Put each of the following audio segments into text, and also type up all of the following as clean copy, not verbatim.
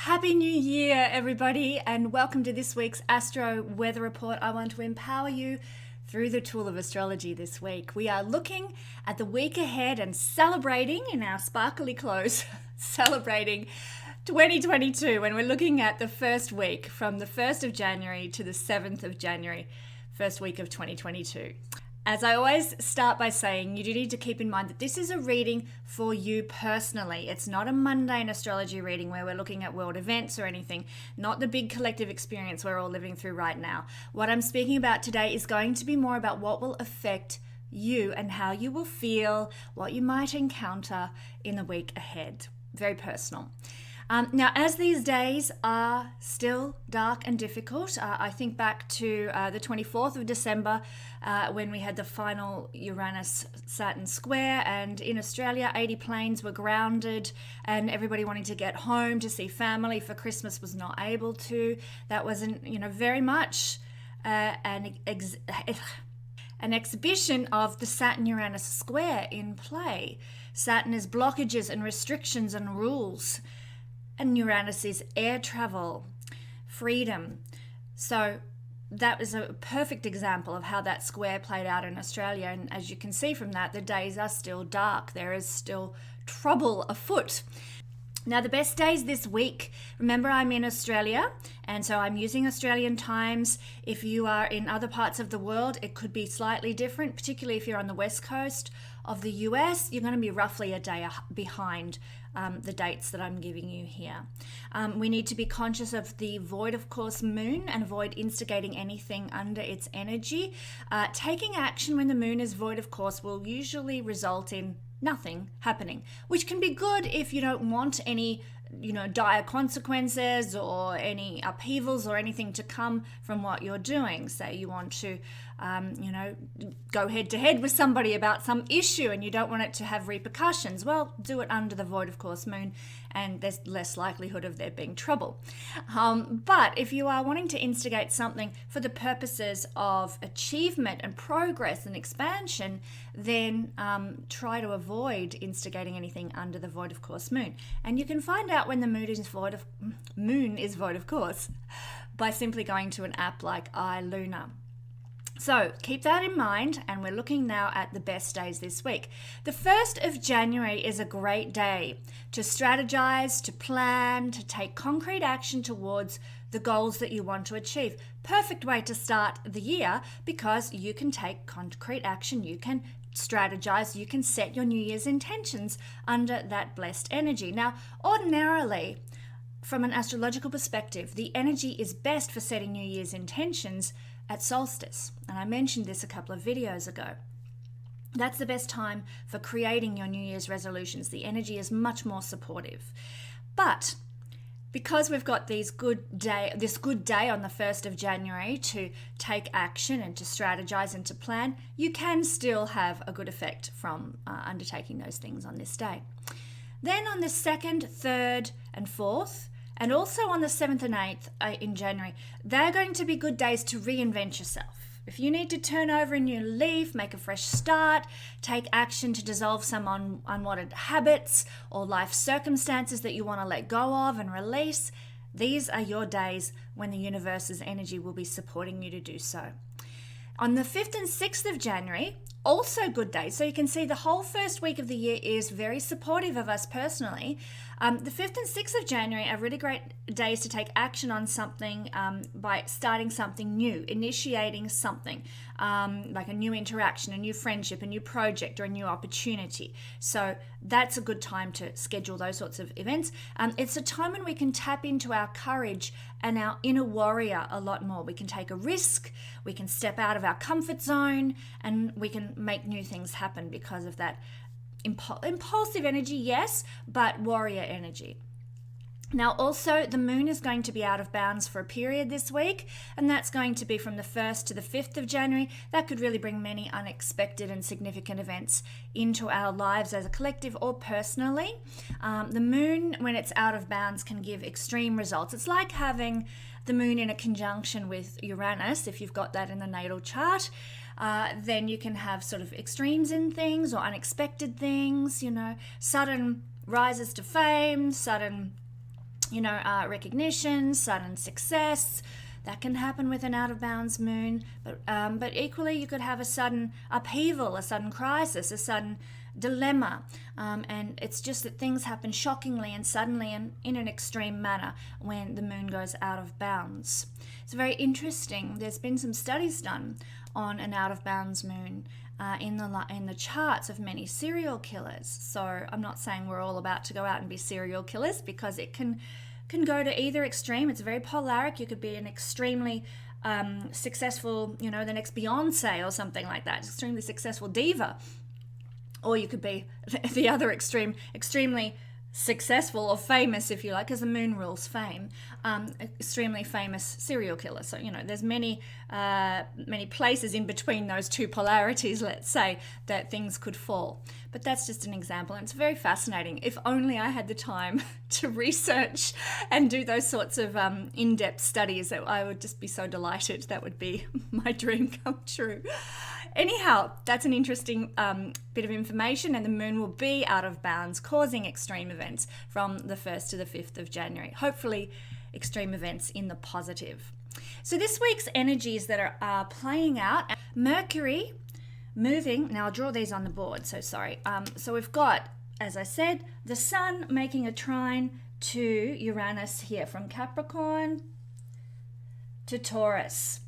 Happy New Year, everybody, and welcome to this week's Astro Weather Report. I want to empower you through the tool of astrology this week. We are looking at the week ahead and celebrating in our sparkly clothes, celebrating 2022, and we're looking at the first week from the 1st of January to the 7th of January, first week of 2022. As I always start by saying, you do need to keep in mind that this is a reading for you personally. It's not a mundane astrology reading where we're looking at world events or anything, not the big collective experience we're all living through right now. What I'm speaking about today is going to be more about what will affect you and how you will feel, what you might encounter in the week ahead. Very personal. Now, as these days are still dark and difficult, I think back to the 24th of December when we had the final Uranus-Saturn square, and in Australia 80 planes were grounded and everybody wanting to get home to see family for Christmas was not able to. That wasn't, very much an exhibition of the Saturn-Uranus square in play. Saturn is blockages and restrictions and rules. And Uranus is air travel, freedom. So that was a perfect example of how that square played out in Australia. And as you can see from that, the days are still dark. There is still trouble afoot. Now, the best days this week, remember I'm in Australia, and so I'm using Australian times. If you are in other parts of the world, it could be slightly different, particularly if you're on the west coast of the US, you're going to be roughly a day behind the dates that I'm giving you here. We need to be conscious of the void of course moon and avoid instigating anything under its energy. Taking action when the moon is void of course will usually result in nothing happening, which can be good if you don't want any dire consequences or any upheavals or anything to come from what you're doing. Say you want to go head to head with somebody about some issue and you don't want it to have repercussions. Well, do it under the void of course moon and there's less likelihood of there being trouble. But if you are wanting to instigate something for the purposes of achievement and progress and expansion, then try to avoid instigating anything under the void of course moon. And you can find out when the moon is void of course by simply going to an app like iLuna. So keep that in mind, and we're looking now at the best days this week. The 1st of January is a great day to strategize, to plan, to take concrete action towards the goals that you want to achieve. Perfect way to start the year because you can take concrete action, you can strategize, you can set your New Year's intentions under that blessed energy. Now, ordinarily, from an astrological perspective, the energy is best for setting New Year's intentions at solstice, and I mentioned this a couple of videos ago. That's the best time for creating your New Year's resolutions. The energy is much more supportive. But because we've got this good day on the 1st of January to take action and to strategize and to plan, you can still have a good effect from undertaking those things on this day. Then on the 2nd, 3rd, and 4th, and also on the 7th and 8th in January, they're going to be good days to reinvent yourself. If you need to turn over a new leaf, make a fresh start, take action to dissolve some unwanted habits or life circumstances that you want to let go of and release, these are your days when the universe's energy will be supporting you to do so. On the 5th and 6th of January, also good days. So you can see the whole first week of the year is very supportive of us personally. The 5th and 6th of January are really great days to take action on something by starting something new, initiating something like a new interaction, a new friendship, a new project, or a new opportunity. So that's a good time to schedule those sorts of events. It's a time when we can tap into our courage and our inner warrior a lot more. We can take a risk, we can step out of our comfort zone, and we can make new things happen because of that impulsive energy, yes, but warrior energy. Now also the moon is going to be out of bounds for a period this week, and that's going to be from the 1st to the 5th of January. That could really bring many unexpected and significant events into our lives as a collective or personally. The moon, when it's out of bounds, can give extreme results. It's like having the moon in a conjunction with Uranus. If you've got that in the natal chart, then you can have sort of extremes in things or unexpected things, sudden rises to fame, sudden recognition, sudden success. That can happen with an out of bounds moon, but equally you could have a sudden upheaval, a sudden crisis, a sudden dilemma, and it's just that things happen shockingly and suddenly and in an extreme manner when the moon goes out of bounds. It's very interesting. There's been some studies done on an out of bounds moon in the charts of many serial killers. So I'm not saying we're all about to go out and be serial killers, because it can go to either extreme. It's very polaric. You could be an extremely successful, the next Beyonce or something like that, extremely successful diva. Or you could be the other extreme, extremely successful or famous, if you like, because the moon rules fame, extremely famous serial killer. So, there's many places in between those two polarities, let's say, that things could fall. But that's just an example, and it's very fascinating. If only I had the time to research and do those sorts of in-depth studies, that I would just be so delighted. That would be my dream come true. Anyhow, that's an interesting bit of information, and the moon will be out of bounds, causing extreme events from the 1st to the 5th of January. Hopefully, extreme events in the positive. So this week's energies that are playing out, Mercury moving, now I'll draw these on the board, so sorry. So we've got, as I said, the Sun making a trine to Uranus here from Capricorn to Taurus.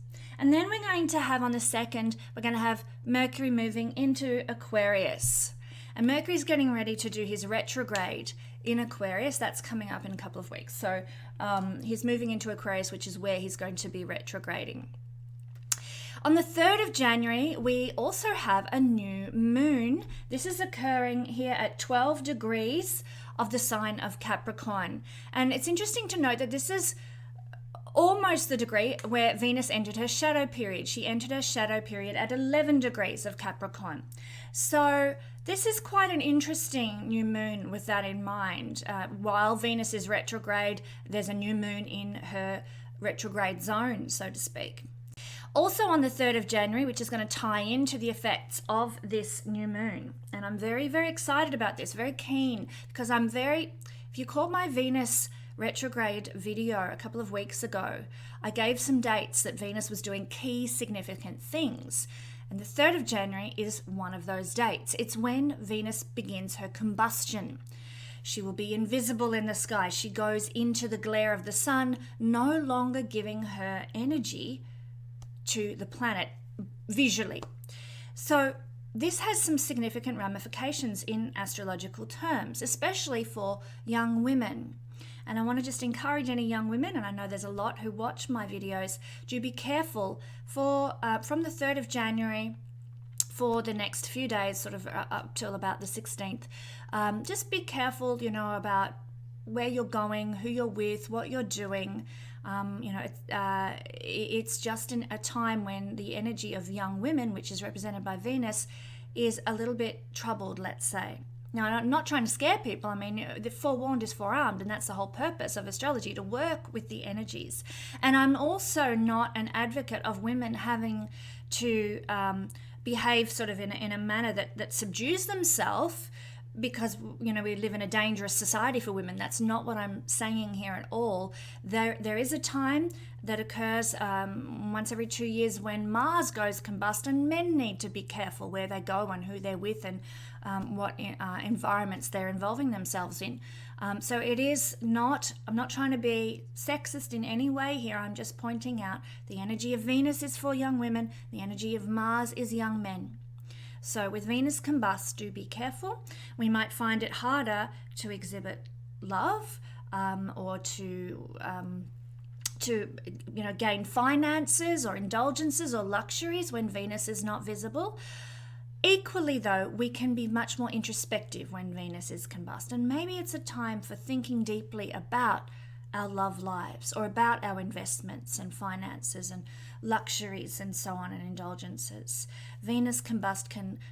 And then we're going to have on the 2nd, we're going to have Mercury moving into Aquarius. And Mercury's getting ready to do his retrograde in Aquarius. That's coming up in a couple of weeks. So he's moving into Aquarius, which is where he's going to be retrograding. On the 3rd of January, we also have a new moon. This is occurring here at 12 degrees of the sign of Capricorn. And it's interesting to note that this is almost the degree where Venus entered her shadow period. She entered her shadow period at 11 degrees of Capricorn. So this is quite an interesting new moon with that in mind. While Venus is retrograde, there's a new moon in her retrograde zone, so to speak. Also on the 3rd of January, which is going to tie into the effects of this new moon. And I'm very, very excited about this, very keen, because if you caught my Venus retrograde video a couple of weeks ago, I gave some dates that Venus was doing key significant things. And the 3rd of January is one of those dates. It's when Venus begins her combustion. She will be invisible in the sky. She goes into the glare of the sun, no longer giving her energy to the planet visually. So this has some significant ramifications in astrological terms, especially for young women. And I want to just encourage any young women, and I know there's a lot who watch my videos, do be careful for from the 3rd of January for the next few days, sort of up till about the 16th. Just be careful, about where you're going, who you're with, what you're doing. It's just a time when the energy of young women, which is represented by Venus, is a little bit troubled, let's say. Now, I'm not trying to scare people. I mean, the forewarned is forearmed, and that's the whole purpose of astrology, to work with the energies. And I'm also not an advocate of women having to behave sort of in a manner that subdues themselves, because we live in a dangerous society for women. That's not what I'm saying here at all. There is a time that occurs once every 2 years when Mars goes combust, and men need to be careful where they go and who they're with and what environments they're involving themselves in. So it is not, I'm not trying to be sexist in any way here. I'm just pointing out the energy of Venus is for young women. The energy of Mars is young men. So with Venus combust, do be careful. We might find it harder to exhibit love or to gain finances or indulgences or luxuries when Venus is not visible. Equally, though, we can be much more introspective when Venus is combust, and maybe it's a time for thinking deeply about our love lives, or about our investments and finances and luxuries and so on, and indulgences. Venus combust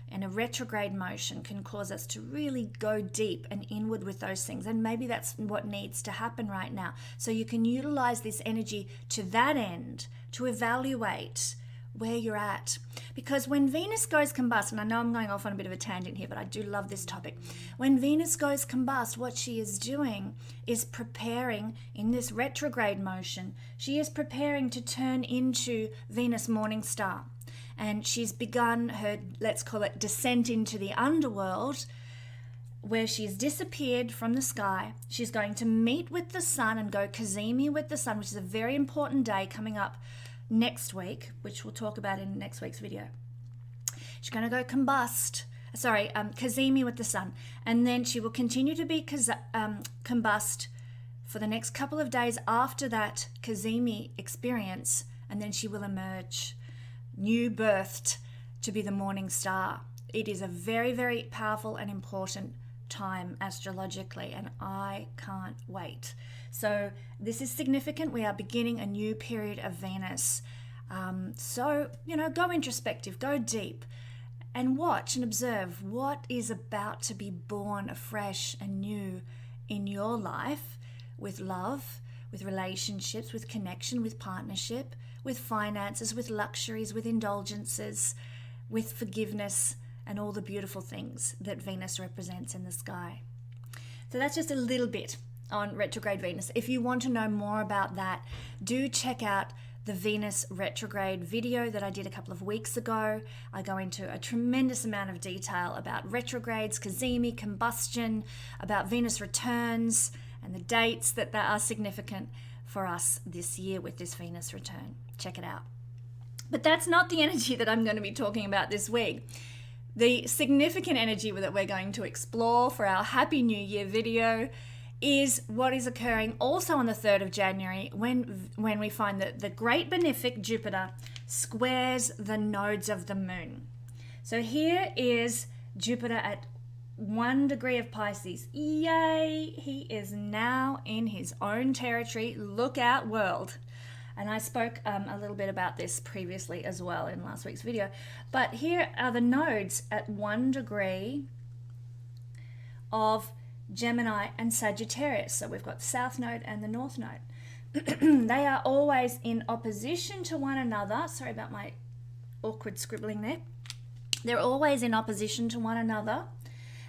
in a retrograde motion, can cause us to really go deep and inward with those things, and maybe that's what needs to happen right now. So you can utilize this energy to that end, to evaluate where you're at. Because when Venus goes combust, and I know I'm going off on a bit of a tangent here, but I do love this topic. When Venus goes combust, what she is doing is preparing in this retrograde motion. She is preparing to turn into Venus morning star. And she's begun her, let's call it, descent into the underworld, where she's disappeared from the sky. She's going to meet with the sun and go cazimi with the sun, which is a very important day coming up next week, which we'll talk about in next week's video. She's going to go cazimi with the sun, and then she will continue to be combust for the next couple of days after that cazimi experience, and then she will emerge, new birthed, to be the morning star. It is a very, very powerful and important time astrologically, and I can't wait. So this is significant. We are beginning a new period of Venus. So, go introspective, go deep, and watch and observe what is about to be born afresh and new in your life, with love, with relationships, with connection, with partnership, with finances, with luxuries, with indulgences, with forgiveness, and all the beautiful things that Venus represents in the sky. So that's just a little bit on retrograde Venus. If you want to know more about that, do check out the Venus retrograde video that I did a couple of weeks ago. I go into a tremendous amount of detail about retrogrades, cazimi, combustion, about Venus returns, and the dates that are significant for us this year with this Venus return. Check it out. But that's not the energy that I'm going to be talking about this week. The significant energy that we're going to explore for our Happy New Year video is what is occurring also on the 3rd of January when we find that the great benefic Jupiter squares the nodes of the moon. So here is Jupiter at 1 degree of Pisces. Yay! He is now in his own territory. Look out, world. And I spoke a little bit about this previously as well in last week's video. But here are the nodes at 1 degree of Gemini and Sagittarius. So we've got the South Node and the North Node. They are always in opposition to one another. Sorry about my awkward scribbling there. They're always in opposition to one another.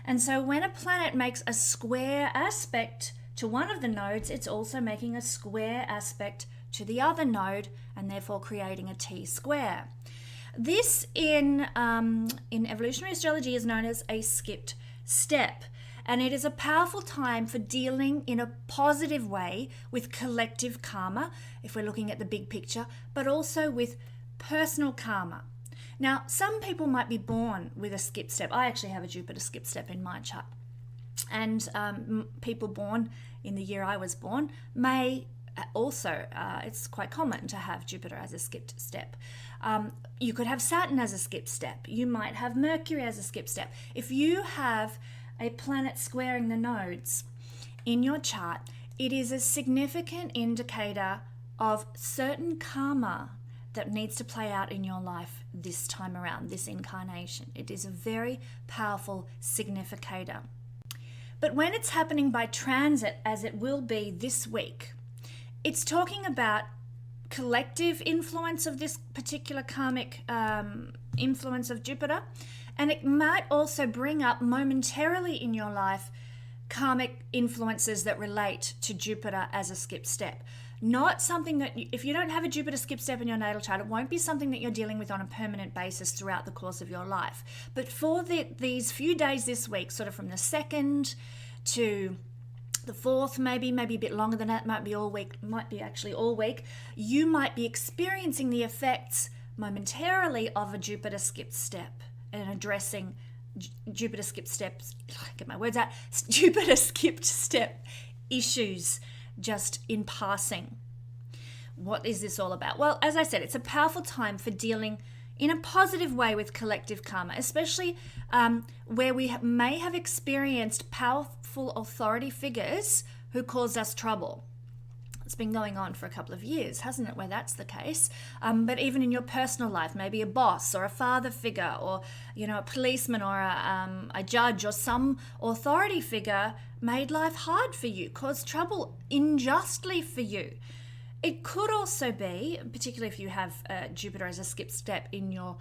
And so when a planet makes a square aspect to one of the nodes, it's also making a square aspect to the other node, and therefore creating a T-square. This in evolutionary astrology is known as a skipped step, and it is a powerful time for dealing in a positive way with collective karma, if we're looking at the big picture, but also with personal karma. Now, some people might be born with a skip step. I actually have a Jupiter skip step in my chart, and people born in the year I was born may also, it's quite common to have Jupiter as a skipped step. You could have Saturn as a skipped step. You might have Mercury as a skipped step. If you have a planet squaring the nodes in your chart, it is a significant indicator of certain karma that needs to play out in your life this time around, this incarnation. It is a very powerful significator. But when it's happening by transit, as it will be this week, it's talking about collective influence of this particular karmic influence of Jupiter, and it might also bring up momentarily in your life karmic influences that relate to Jupiter as a skip step. Not something that, if you don't have a Jupiter skip step in your natal chart, it won't be something that you're dealing with on a permanent basis throughout the course of your life. But for these few days this week, sort of from the 2nd to the 4th, maybe a bit longer than that, might be all week, might be actually all week, you might be experiencing the effects momentarily of a Jupiter skipped step and addressing Jupiter skipped steps, get my words out, Jupiter skipped step issues just in passing. What is this all about? Well, as I said, it's a powerful time for dealing in a positive way with collective karma, especially where we may have experienced powerful authority figures who caused us trouble. It's been going on for a couple of years, hasn't it, where that's the case? But even in your personal life, maybe a boss or a father figure or, a policeman or a judge or some authority figure made life hard for you, caused trouble unjustly for you. It could also be, particularly if you have Jupiter as a skip step in your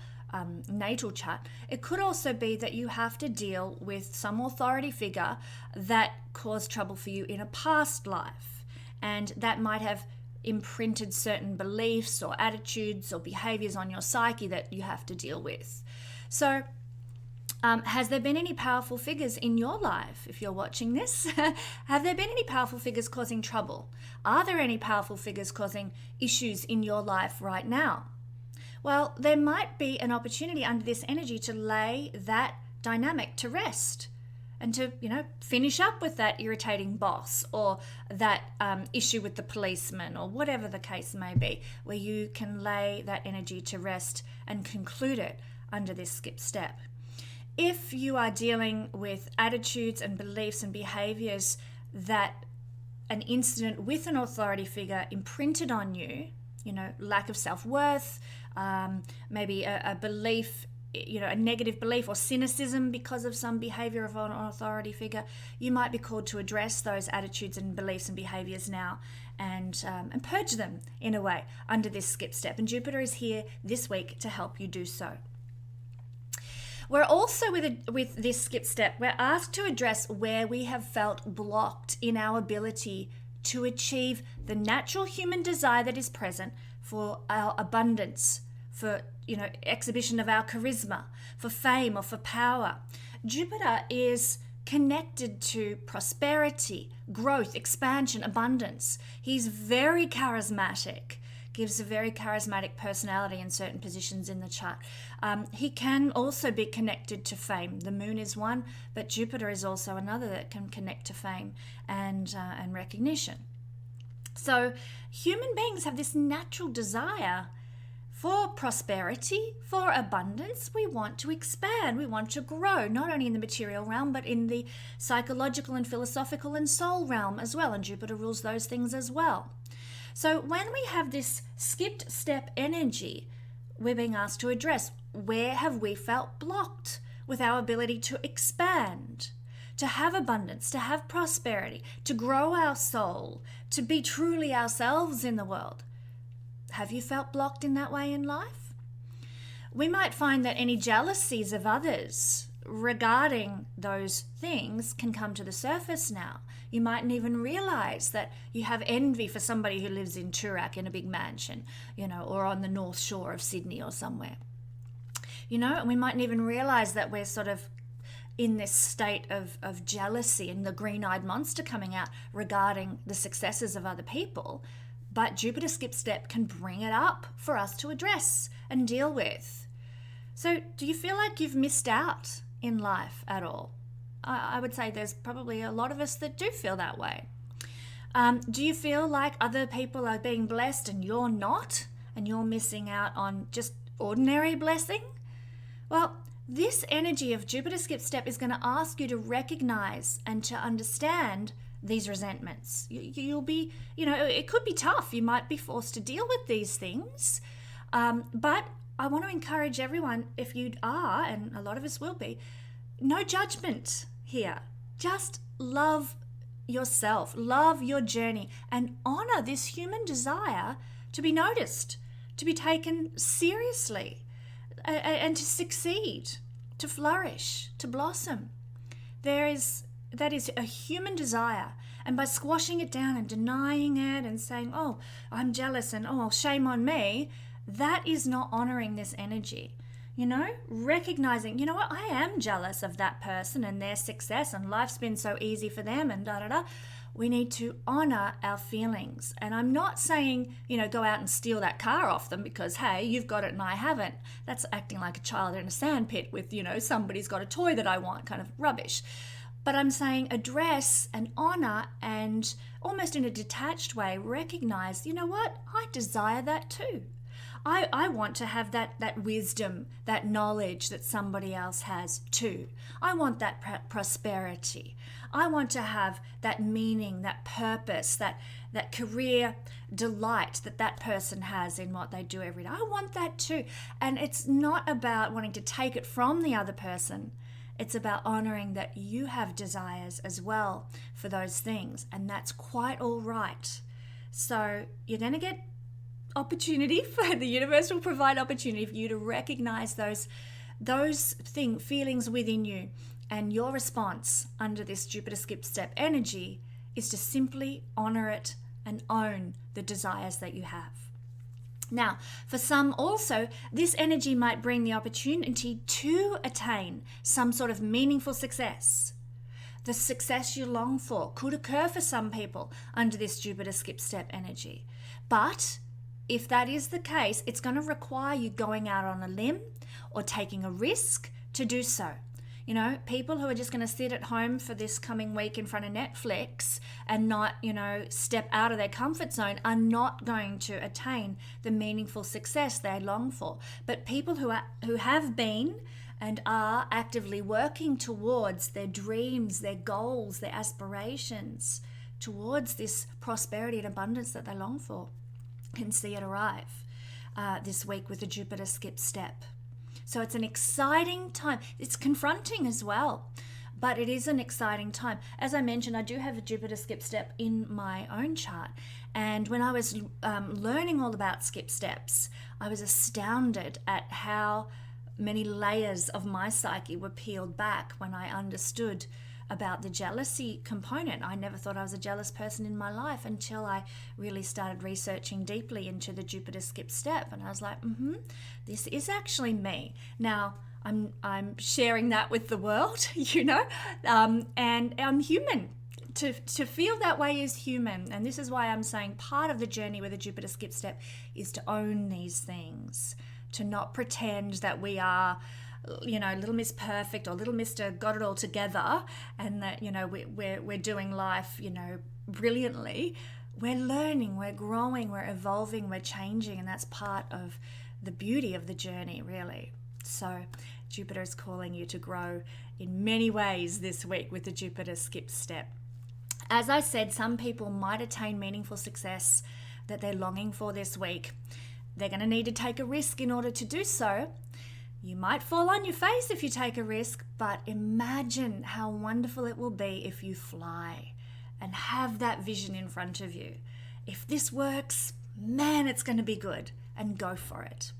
natal chart, it could also be that you have to deal with some authority figure that caused trouble for you in a past life. And that might have imprinted certain beliefs or attitudes or behaviors on your psyche that you have to deal with. So has there been any powerful figures in your life? If you're watching this, have there been any powerful figures causing trouble? Are there any powerful figures causing issues in your life right now? Well, there might be an opportunity under this energy to lay that dynamic to rest and to, finish up with that irritating boss or that issue with the policeman or whatever the case may be, where you can lay that energy to rest and conclude it under this skip step. If you are dealing with attitudes and beliefs and behaviors that an incident with an authority figure imprinted on you, lack of self-worth, maybe a belief, a negative belief or cynicism because of some behavior of an authority figure, you might be called to address those attitudes and beliefs and behaviors now and purge them in a way under this skip step. And Jupiter is here this week to help you do so. We're also, with this skip step, we're asked to address where we have felt blocked in our ability to achieve the natural human desire that is present for our abundance, for exhibition of our charisma, for fame or for power. Jupiter is connected to prosperity, growth, expansion, abundance. He's very charismatic, gives a very charismatic personality in certain positions in the chart. He can also be connected to fame. The moon is one, but Jupiter is also another that can connect to fame and recognition. So human beings have this natural desire for prosperity, for abundance. We want to expand, we want to grow, not only in the material realm, but in the psychological and philosophical and soul realm as well. And Jupiter rules those things as well. So when we have this skipped step energy, we're being asked to address where have we felt blocked with our ability to expand, to have abundance, to have prosperity, to grow our soul, to be truly ourselves in the world. Have you felt blocked in that way in life? We might find that any jealousies of others regarding those things can come to the surface now. You mightn't even realize that you have envy for somebody who lives in Toorak in a big mansion, or on the North Shore of Sydney or somewhere. And we mightn't even realize that we're sort of in this state of jealousy and the green-eyed monster coming out regarding the successes of other people. But Jupiter skip step can bring it up for us to address and deal with. So do you feel like you've missed out in life at all? I would say there's probably a lot of us that do feel that way. Do you feel like other people are being blessed and you're not, and you're missing out on just ordinary blessing? Well, this energy of Jupiter skip step is going to ask you to recognize and to understand these resentments. You'll be, it could be tough. You might be forced to deal with these things. But I want to encourage everyone, if you are, and a lot of us will be, no judgment here. Just love yourself, love your journey, and honor this human desire to be noticed, to be taken seriously, and to succeed, to flourish, to blossom. That is a human desire. And by squashing it down and denying it and saying, oh, I'm jealous and oh, shame on me, that is not honoring this energy. Recognizing, what, I am jealous of that person and their success and life's been so easy for them and da-da-da. We need to honor our feelings. And I'm not saying, go out and steal that car off them because, hey, you've got it and I haven't. That's acting like a child in a sandpit with, somebody's got a toy that I want, kind of rubbish. But I'm saying address and honor and almost in a detached way recognize, what, I desire that too. I want to have that wisdom, that knowledge that somebody else has too. I want that prosperity. I want to have that meaning, that purpose, that career delight that person has in what they do every day. I want that too. And it's not about wanting to take it from the other person. It's about honoring that you have desires as well for those things. And that's quite all right. So you're going to get opportunity, for the universe will provide opportunity for you to recognize those feelings within you. And your response under this Jupiter skip step energy is to simply honor it and own the desires that you have. Now, for some also, this energy might bring the opportunity to attain some sort of meaningful success. The success you long for could occur for some people under this Jupiter skip step energy. But if that is the case, it's going to require you going out on a limb or taking a risk to do so. You know, people who are just going to sit at home for this coming week in front of Netflix and not, step out of their comfort zone are not going to attain the meaningful success they long for. But people who have been and are actively working towards their dreams, their goals, their aspirations, towards this prosperity and abundance that they long for, can see it arrive this week with the Jupiter skip step. So it's an exciting time. It's confronting as well, but it is an exciting time. As I mentioned, I do have a Jupiter skip step in my own chart. And when I was learning all about skip steps, I was astounded at how many layers of my psyche were peeled back when I understood about the jealousy component. I never thought I was a jealous person in my life until I really started researching deeply into the Jupiter skip step, and I was like, this is actually me. Now I'm sharing that with the world, and I'm human. To feel that way is human, and this is why I'm saying part of the journey with the Jupiter skip step is to own these things, to not pretend that we are little Miss Perfect or little Mr. Got it all together, and that we're doing life brilliantly. We're learning, we're growing, we're evolving, we're changing, and that's part of the beauty of the journey, really. So Jupiter is calling you to grow in many ways this week with the Jupiter skip step. As I said, some people might attain meaningful success that they're longing for this week. They're going to need to take a risk in order to do so. You might fall on your face if you take a risk, but imagine how wonderful it will be if you fly and have that vision in front of you. If this works, man, it's going to be good, and go for it.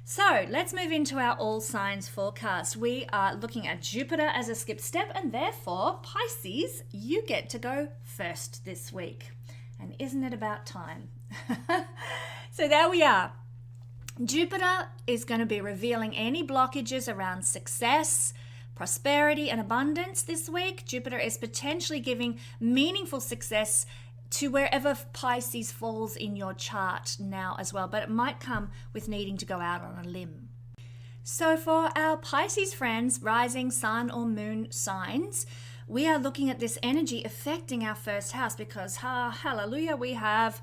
So let's move into our all signs forecast. We are looking at Jupiter as a skip step, and therefore, Pisces, you get to go first this week. And isn't it about time? So there we are. Jupiter is going to be revealing any blockages around success, prosperity, and abundance this week. Jupiter is potentially giving meaningful success to wherever Pisces falls in your chart now as well, but it might come with needing to go out on a limb. So for our Pisces friends, rising, sun, or moon signs, we are looking at this energy affecting our first house because, hallelujah, we have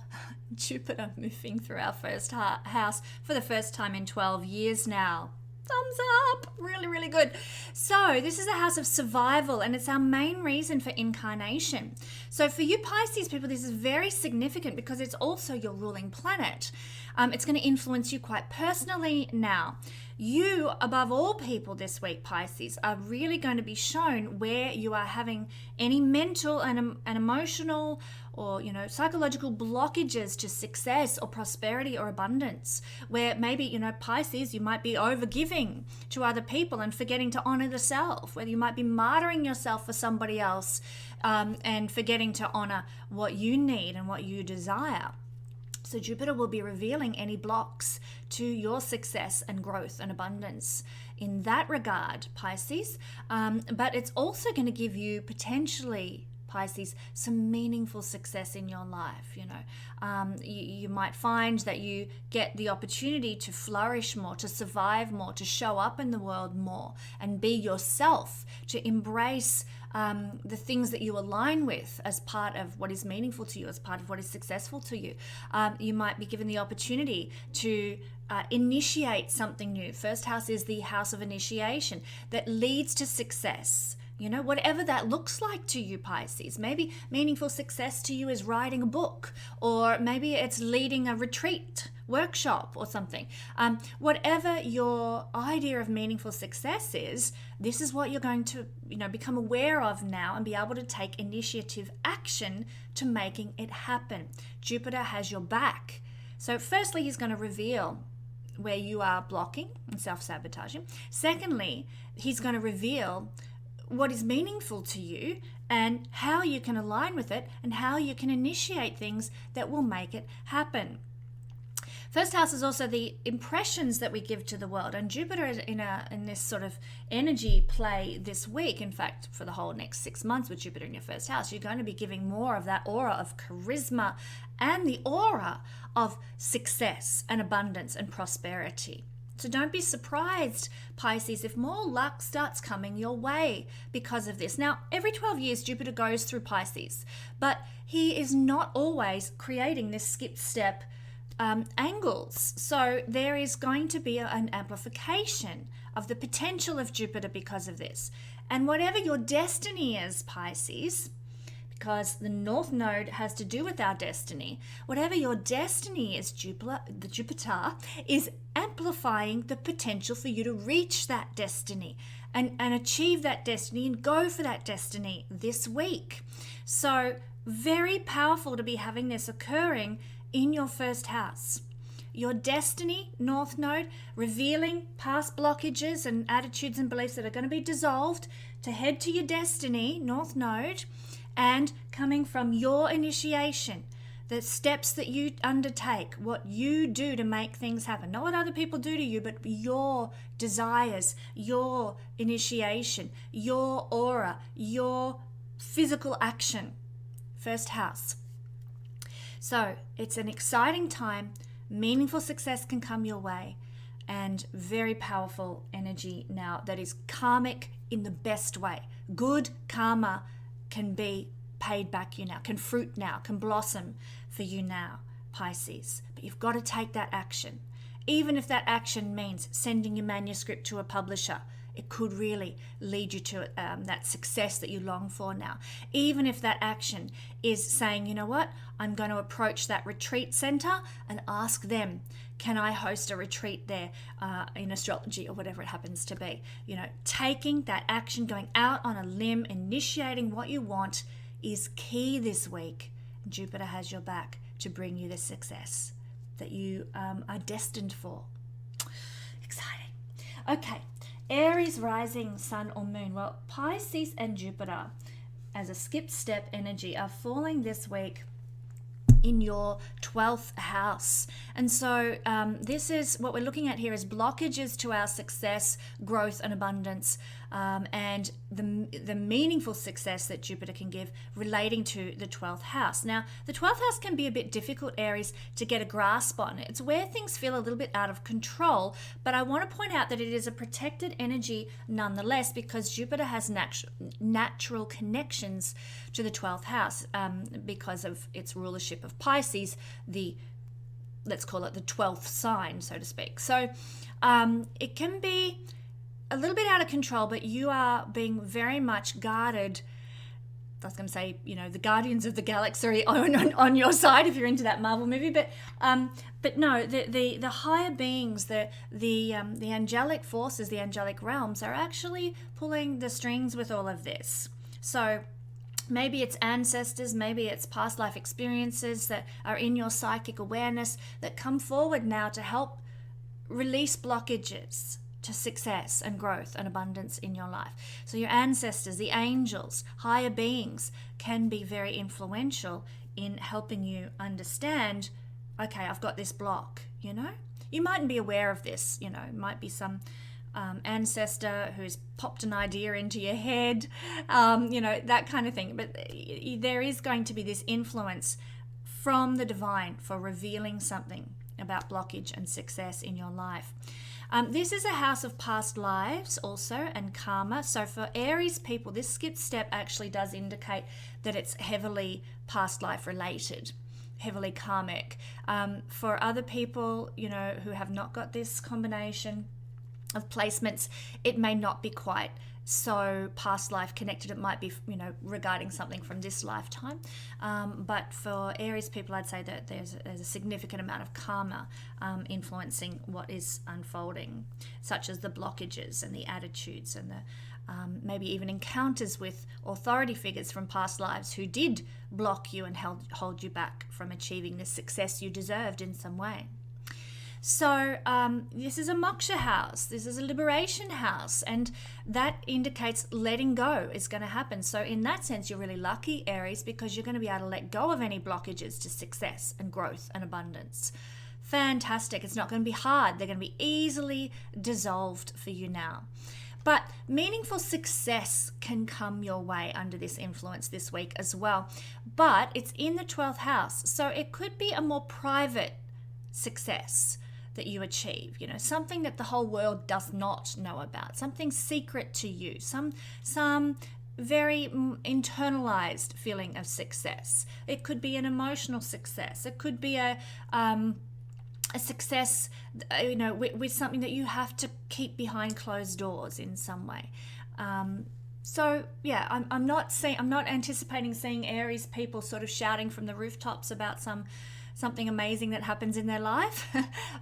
Jupiter moving through our first house for the first time in 12 years now. Thumbs up, really, really good. So this is a house of survival, and it's our main reason for incarnation. So for you Pisces people, this is very significant because it's also your ruling planet. It's going to influence you quite personally now. You, above all people this week, Pisces, are really going to be shown where you are having any mental and emotional or, psychological blockages to success or prosperity or abundance, where maybe, Pisces, you might be overgiving to other people and forgetting to honor the self, whether you might be martyring yourself for somebody else and forgetting to honor what you need and what you desire. So Jupiter will be revealing any blocks to your success and growth and abundance in that regard, Pisces. But it's also going to give you potentially, Pisces, some meaningful success in your life. You might find that you get the opportunity to flourish more, to survive more, to show up in the world more and be yourself, to embrace the things that you align with as part of what is meaningful to you, as part of what is successful to you. You might be given the opportunity to initiate something new. First house is the house of initiation that leads to success. Whatever that looks like to you, Pisces. Maybe meaningful success to you is writing a book, or maybe it's leading a retreat, workshop or something. Whatever your idea of meaningful success is, this is what you're going to, become aware of now and be able to take initiative action to making it happen. Jupiter has your back. So firstly, he's going to reveal where you are blocking and self-sabotaging. Secondly, he's going to reveal what is meaningful to you and how you can align with it and how you can initiate things that will make it happen. First house is also the impressions that we give to the world, and Jupiter is in this sort of energy play this week. In fact, for the whole next 6 months with Jupiter in your first house, you're going to be giving more of that aura of charisma and the aura of success and abundance and prosperity. So don't be surprised, Pisces, if more luck starts coming your way because of this. Now, every 12 years, Jupiter goes through Pisces, but he is not always creating this skip step angles. So there is going to be an amplification of the potential of Jupiter because of this. And whatever your destiny is, Pisces, because the North Node has to do with our destiny, whatever your destiny is, Jupiter is amplifying the potential for you to reach that destiny and achieve that destiny and go for that destiny this week. So very powerful to be having this occurring in your first house. Your destiny, North Node, revealing past blockages and attitudes and beliefs that are going to be dissolved to head to your destiny, North Node, and coming from your initiation, the steps that you undertake, what you do to make things happen. Not what other people do to you, but your desires, your initiation, your aura, your physical action. First house. So it's an exciting time. Meaningful success can come your way, and very powerful energy now that is karmic in the best way. Good karma can be paid back you now, can fruit now, can blossom for you now, Pisces. But you've got to take that action. Even if that action means sending your manuscript to a publisher, it could really lead you to that success that you long for now. Even if that action is saying, you know what, I'm going to approach that retreat center and ask them, can I host a retreat there in astrology or whatever it happens to be? Taking that action, going out on a limb, initiating what you want is key this week. Jupiter has your back to bring you the success that you are destined for. Exciting. Okay. Aries rising, sun or moon. Well, Pisces and Jupiter as a skip step energy are falling this week in your 12th house. And so this is what we're looking at here is blockages to our success, growth and abundance, and the meaningful success that Jupiter can give relating to the 12th house. Now, the 12th house can be a bit difficult, Aries, to get a grasp on. It's where things feel a little bit out of control, but I want to point out that it is a protected energy nonetheless because Jupiter has natural connections to the 12th house because of its rulership of Pisces, let's call it the 12th sign, so to speak. So it can be a little bit out of control, but you are being very much guarded. I was going to say, the Guardians of the Galaxy are on your side if you're into that Marvel movie, but no, the higher beings, the angelic forces, the angelic realms are actually pulling the strings with all of this. So maybe it's ancestors, maybe it's past life experiences that are in your psychic awareness that come forward now to help release blockages to success and growth and abundance in your life. So your ancestors, the angels, higher beings can be very influential in helping you understand, okay, I've got this block, You mightn't be aware of this, it might be some ancestor who's popped an idea into your head, that kind of thing. But there is going to be this influence from the divine for revealing something about blockage and success in your life. This is a house of past lives also and karma. So for Aries people, this skip step actually does indicate that it's heavily past life related, heavily karmic. For other people, who have not got this combination of placements, it may not be quite so past life connected. It might be, regarding something from this lifetime. But for Aries people, I'd say that there's a significant amount of karma influencing what is unfolding, such as the blockages and the attitudes and the maybe even encounters with authority figures from past lives who did block you and hold you back from achieving the success you deserved in some way. So this is a moksha house, this is a liberation house, and that indicates letting go is going to happen. So in that sense, you're really lucky, Aries, because you're going to be able to let go of any blockages to success and growth and abundance. Fantastic. It's not going to be hard. They're going to be easily dissolved for you now. But meaningful success can come your way under this influence this week as well. But it's in the 12th house, so it could be a more private success that you achieve, something that the whole world does not know about, something secret to you, some very internalized feeling of success. It could be an emotional success. It could be a success, with something that you have to keep behind closed doors in some way. So yeah, I'm not anticipating seeing Aries people sort of shouting from the rooftops about something amazing that happens in their life,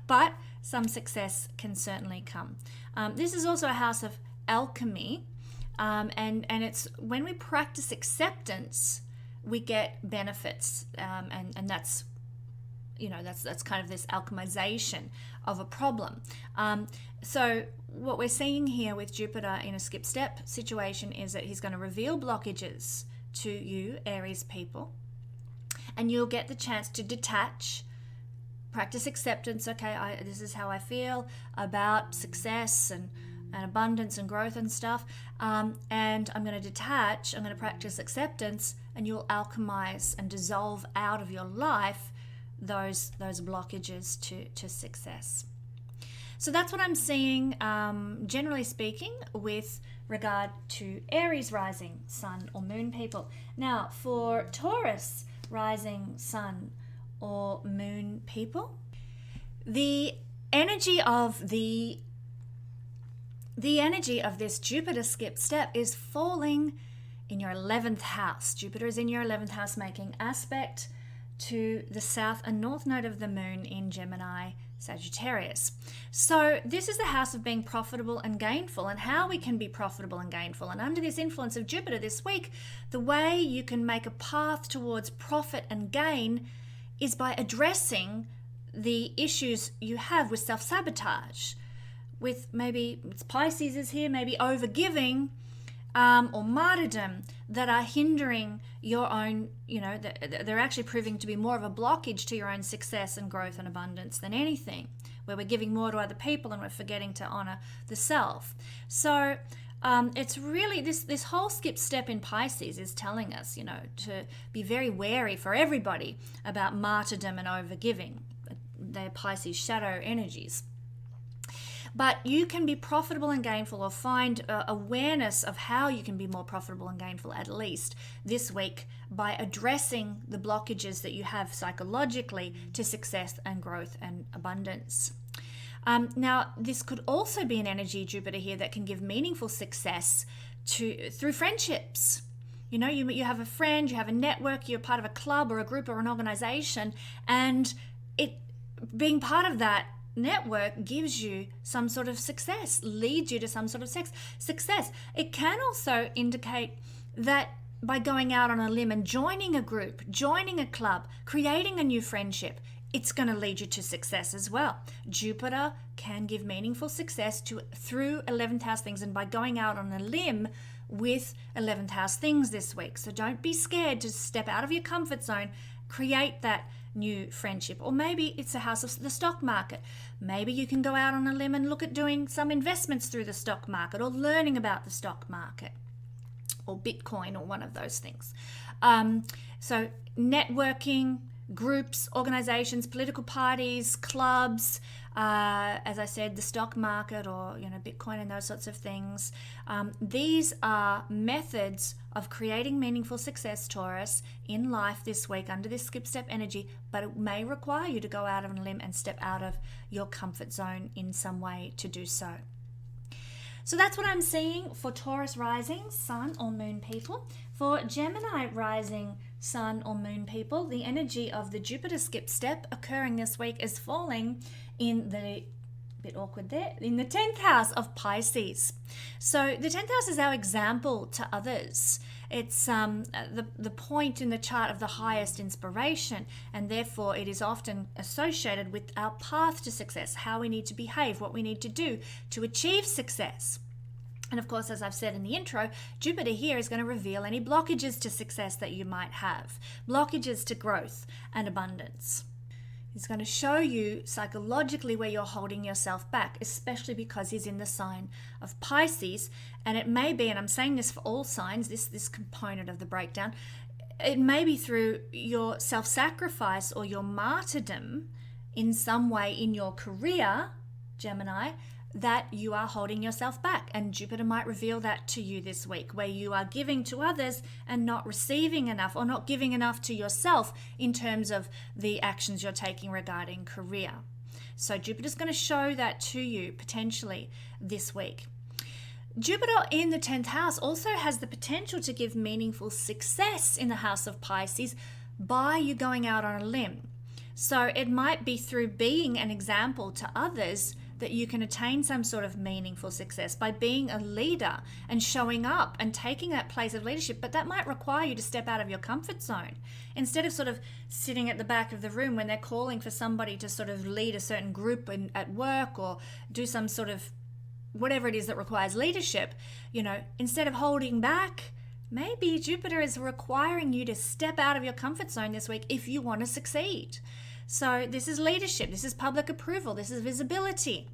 but some success can certainly come. This is also a house of alchemy, and it's when we practice acceptance, we get benefits, and that's that's kind of this alchemization of a problem. So what we're seeing here with Jupiter in a skip step situation is that he's going to reveal blockages to you, Aries people. And you'll get the chance to detach, practice acceptance. Okay, this is how I feel about success and abundance and growth and stuff. And I'm going to detach, I'm going to practice acceptance, and you'll alchemize and dissolve out of your life those blockages to success. So that's what I'm seeing, generally speaking, with regard to Aries rising, sun or moon people. Now, for Taurus rising, sun or moon people, the energy of this Jupiter skip step is falling in your 11th house. Jupiter is in your 11th house, making aspect to the south and north node of the moon in Gemini, Sagittarius. So this is the house of being profitable and gainful, and how we can be profitable and gainful. And under this influence of Jupiter this week, the way you can make a path towards profit and gain is by addressing the issues you have with self-sabotage, with maybe Pisces is here, maybe overgiving, or martyrdom, that are hindering your own, they're actually proving to be more of a blockage to your own success and growth and abundance than anything, where we're giving more to other people and we're forgetting to honor the self. So it's really this whole skip step in Pisces is telling us, to be very wary for everybody about martyrdom and overgiving. They're Pisces shadow energies. But you can be profitable and gainful, or find awareness of how you can be more profitable and gainful, at least this week, by addressing the blockages that you have psychologically to success and growth and abundance. Now, this could also be an energy, Jupiter here, that can give meaningful success through friendships. You have a friend, you have a network, you're part of a club or a group or an organization, and being part of that network gives you some sort of success, leads you to some sort of success. It can also indicate that by going out on a limb and joining a group, joining a club, creating a new friendship, it's going to lead you to success as well. Jupiter can give meaningful success through 11th house things, and by going out on a limb with 11th house things this week. So don't be scared to step out of your comfort zone, create that new friendship. Or maybe it's a house of the stock market. Maybe you can go out on a limb and look at doing some investments through the stock market, or learning about the stock market, or Bitcoin, or one of those things. So networking, groups, organizations, political parties, clubs, as I said, the stock market, or Bitcoin and those sorts of things. These are methods of creating meaningful success, Taurus, in life this week under this skip step energy, but it may require you to go out on a limb and step out of your comfort zone in some way to do so. So that's what I'm seeing for Taurus rising, sun or moon people. For Gemini rising, sun or moon people, the energy of the Jupiter skip step occurring this week is falling in the, bit awkward there, in the 10th house of Pisces. So the 10th house is our example to others. It's the point in the chart of the highest inspiration, and therefore it is often associated with our path to success, how we need to behave, what we need to do to achieve success. And of course, as I've said in the intro, Jupiter here is going to reveal any blockages to success that you might have, blockages to growth and abundance. He's going to show you psychologically where you're holding yourself back, especially because he's in the sign of Pisces. And it may be, and I'm saying this for all signs, this component of the breakdown, it may be through your self-sacrifice or your martyrdom in some way in your career, Gemini, that you are holding yourself back. And Jupiter might reveal that to you this week, where you are giving to others and not receiving enough, or not giving enough to yourself in terms of the actions you're taking regarding career. So Jupiter's going to show that to you potentially this week. Jupiter in the 10th house also has the potential to give meaningful success in the house of Pisces by you going out on a limb. So it might be through being an example to others that you can attain some sort of meaningful success by being a leader and showing up and taking that place of leadership. But that might require you to step out of your comfort zone. Instead of sort of sitting at the back of the room when they're calling for somebody to sort of lead a certain group at work or do some sort of whatever it is that requires leadership, instead of holding back, maybe Jupiter is requiring you to step out of your comfort zone this week if you want to succeed. So this is leadership, this is public approval, this is visibility.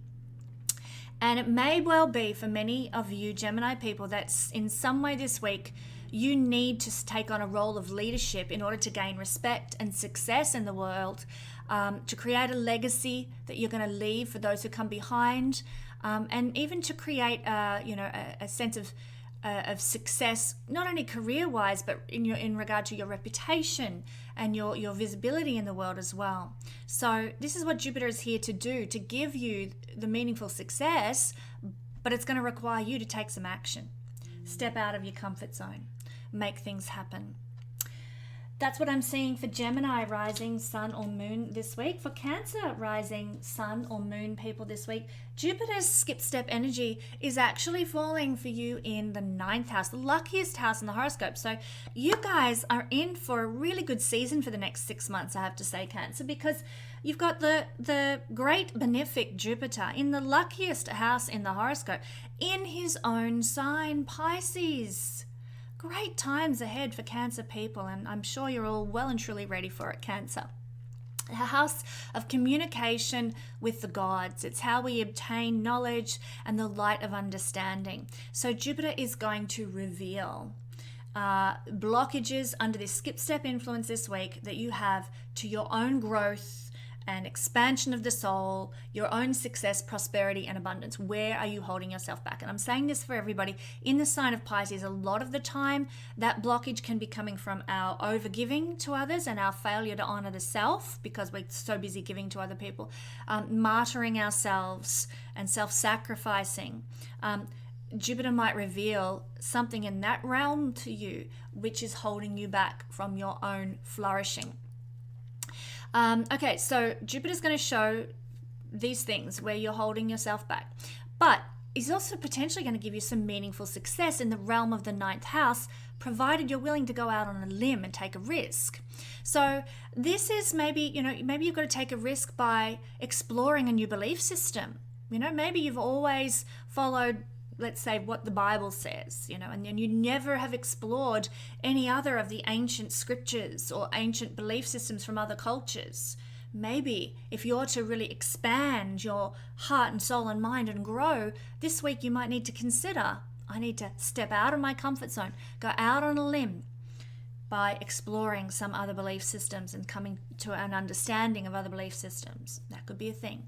And it may well be for many of you Gemini people that in some way this week you need to take on a role of leadership in order to gain respect and success in the world, to create a legacy that you're going to leave for those who come behind, and even to create a sense of success, not only career-wise, but in regard to your reputation and your visibility in the world as well. So this is what Jupiter is here to do, to give you the meaningful success, but it's going to require you to take some action. Step out of your comfort zone. Make things happen. That's what I'm seeing for Gemini rising, sun or moon this week. For Cancer rising, sun or moon people this week, Jupiter's skip step energy is actually falling for you in the 9th house, the luckiest house in the horoscope. So you guys are in for a really good season for the next 6 months, I have to say, Cancer, because you've got the great benefic Jupiter in the luckiest house in the horoscope, in his own sign, Pisces. Great times ahead for Cancer people, and I'm sure you're all well and truly ready for it, Cancer. A house of communication with the gods. It's how we obtain knowledge and the light of understanding. So Jupiter is going to reveal blockages under this skip step influence this week that you have to your own growth and expansion of the soul, your own success, prosperity, and abundance. Where are you holding yourself back? And I'm saying this for everybody. In the sign of Pisces, a lot of the time, that blockage can be coming from our overgiving to others and our failure to honor the self because we're so busy giving to other people, martyring ourselves and self-sacrificing. Jupiter might reveal something in that realm to you which is holding you back from your own flourishing. Okay, so Jupiter's going to show these things where you're holding yourself back. But he's also potentially going to give you some meaningful success in the realm of the 9th house, provided you're willing to go out on a limb and take a risk. So this is maybe you've got to take a risk by exploring a new belief system. Maybe you've always followed, let's say, what the Bible says, and then you never have explored any other of the ancient scriptures or ancient belief systems from other cultures. Maybe if you're to really expand your heart and soul and mind and grow, this week you might need to consider, I need to step out of my comfort zone, go out on a limb by exploring some other belief systems and coming to an understanding of other belief systems. That could be a thing.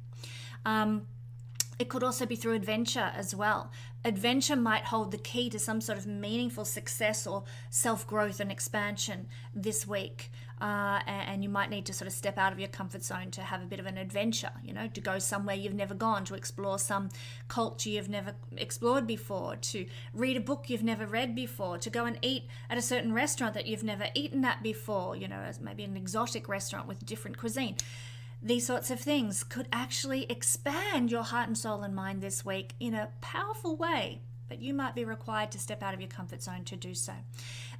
It could also be through adventure as well. Adventure might hold the key to some sort of meaningful success or self-growth and expansion this week. And you might need to sort of step out of your comfort zone to have a bit of an adventure, to go somewhere you've never gone, to explore some culture you've never explored before, to read a book you've never read before, to go and eat at a certain restaurant that you've never eaten at before, maybe an exotic restaurant with different cuisine. These sorts of things could actually expand your heart and soul and mind this week in a powerful way, but you might be required to step out of your comfort zone to do so.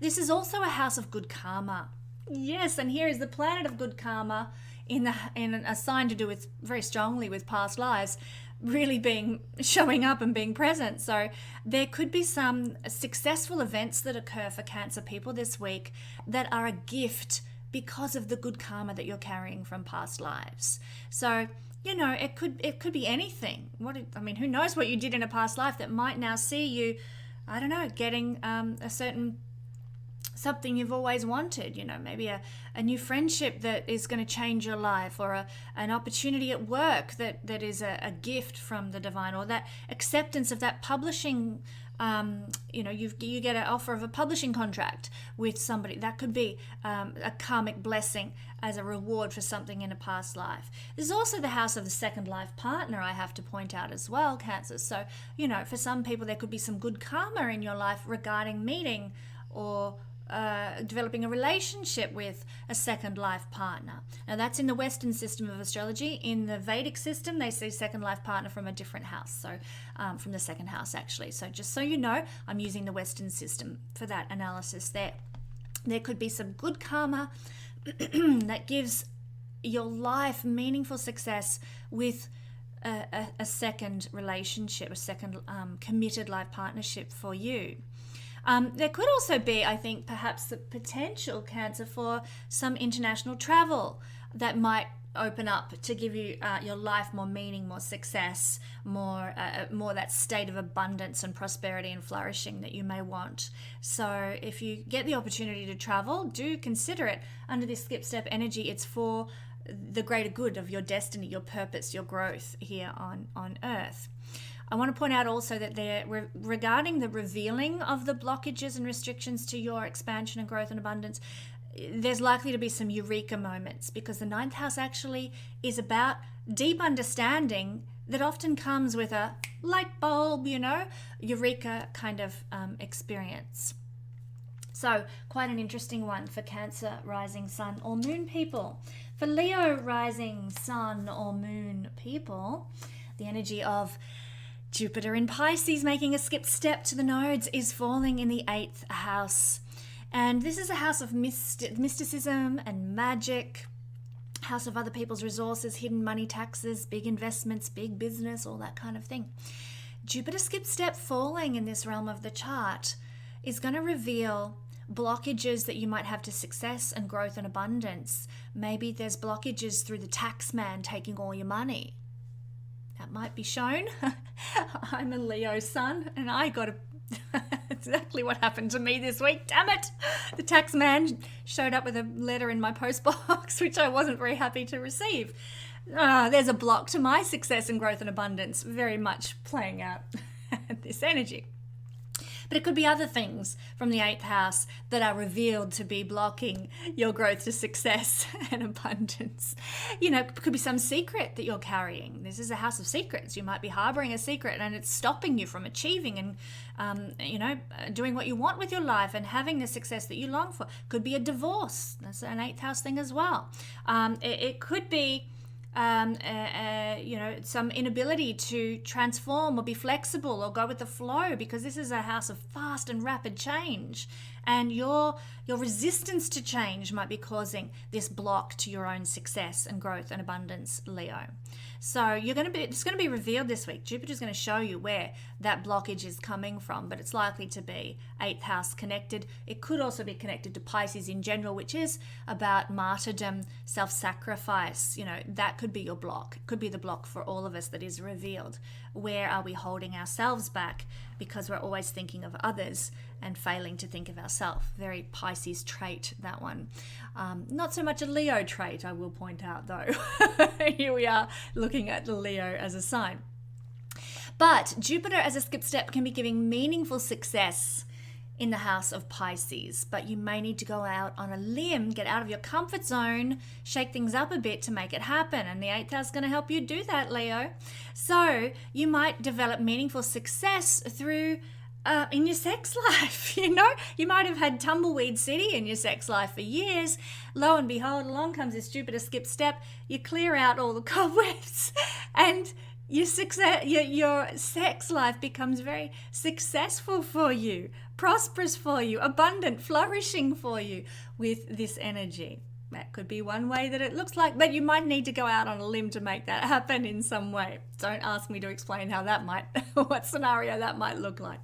This is also a house of good karma. Yes, and here is the planet of good karma in a sign to do with very strongly with past lives, really showing up and being present. So there could be some successful events that occur for Cancer people this week that are a gift because of the good karma that you're carrying from past lives. So, it could be anything. Who knows what you did in a past life that might now see you, getting a certain something you've always wanted, maybe a new friendship that is going to change your life, or an opportunity at work that is a gift from the divine, or that acceptance of that publishing. You get an offer of a publishing contract with somebody. That could be a karmic blessing as a reward for something in a past life. There's also the house of the second life partner, I have to point out as well, Cancer. So, for some people, there could be some good karma in your life regarding meeting or developing a relationship with a second life partner. Now that's in the Western system of astrology. In the Vedic system, they see second life partner from a different house, so from the second house actually. So just so you know, I'm using the Western system for that analysis there. There could be some good karma that gives your life meaningful success with a second relationship, a second committed life partnership for you. There could also be, I think, perhaps the potential, Cancer, for some international travel that might open up to give you your life more meaning, more success, more that state of abundance and prosperity and flourishing that you may want. So if you get the opportunity to travel, do consider it. Under this skip step energy, it's for the greater good of your destiny, your purpose, your growth here on Earth. I want to point out also that regarding the revealing of the blockages and restrictions to your expansion and growth and abundance, there's likely to be some eureka moments, because the ninth house actually is about deep understanding that often comes with a light bulb, eureka kind of experience. So quite an interesting one for Cancer, rising, sun or moon people. For Leo, rising, sun or moon people, the energy of Jupiter in Pisces making a skip step to the nodes is falling in the 8th house. And this is a house of mysticism and magic, house of other people's resources, hidden money, taxes, big investments, big business, all that kind of thing. Jupiter skip step falling in this realm of the chart is going to reveal blockages that you might have to success and growth and abundance. Maybe there's blockages through the tax man taking all your money. That might be shown. I'm a Leo sun, and I got exactly what happened to me this week. Damn it! The tax man showed up with a letter in my post box, which I wasn't very happy to receive. There's a block to my success and growth and abundance, very much playing out this energy. But it could be other things from the 8th house that are revealed to be blocking your growth to success and abundance. It could be some secret that you're carrying. This is a house of secrets. You might be harboring a secret and it's stopping you from achieving and, doing what you want with your life and having the success that you long for. Could be a divorce. That's an 8th house thing as well. It could be some inability to transform or be flexible or go with the flow, because this is a house of fast and rapid change, and your resistance to change might be causing this block to your own success and growth and abundance, Leo. So it's going to be revealed this week. Jupiter's going to show you where that blockage is coming from, but it's likely to be 8th house connected. It could also be connected to Pisces in general, which is about martyrdom, self-sacrifice. That could be your block. It could be the block for all of us that is revealed. Where are we holding ourselves back because we're always thinking of others and failing to think of ourselves? Very Pisces trait, that one. Not so much a Leo trait, I will point out, though. Here we are looking at Leo as a sign. But Jupiter as a skip step can be giving meaningful success in the house of Pisces, but you may need to go out on a limb, get out of your comfort zone, shake things up a bit to make it happen. And the 8th house is going to help you do that, Leo. So you might develop meaningful success through in your sex life. You might have had tumbleweed city in your sex life for years. Lo and behold, along comes this Jupiter skip step. You clear out all the cobwebs and your sex life becomes very successful for you, prosperous for you, abundant, flourishing for you with this energy. That could be one way that it looks like, but you might need to go out on a limb to make that happen in some way. Don't ask me to explain how that might, what scenario that might look like.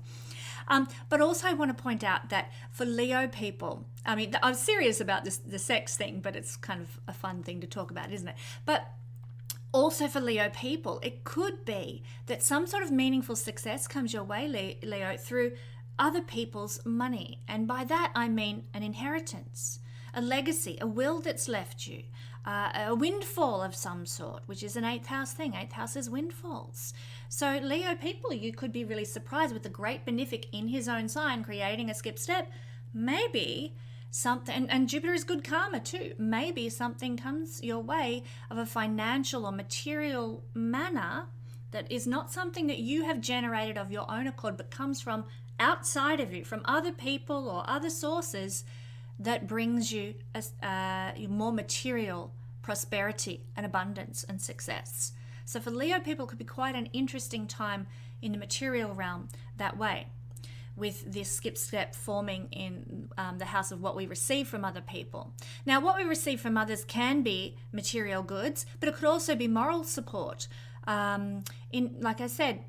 But also I want to point out that for Leo people, I mean, I'm serious about the sex thing, but it's kind of a fun thing to talk about, isn't it? But also for Leo people, it could be that some sort of meaningful success comes your way, Leo, through other people's money. And by that, I mean an inheritance, a legacy, a will that's left you, a windfall of some sort, which is an 8th house thing. 8th house is windfalls. So Leo people, you could be really surprised with the great benefic in his own sign creating a skip step. Maybe something, and Jupiter is good karma too. Maybe something comes your way of a financial or material manner that is not something that you have generated of your own accord, but comes from outside of you, from other people or other sources, that brings you more material prosperity and abundance and success. So for Leo people, it could be quite an interesting time in the material realm that way, with this skip step forming in the house of what we receive from other people. Now, what we receive from others can be material goods, but it could also be moral support. Like I said,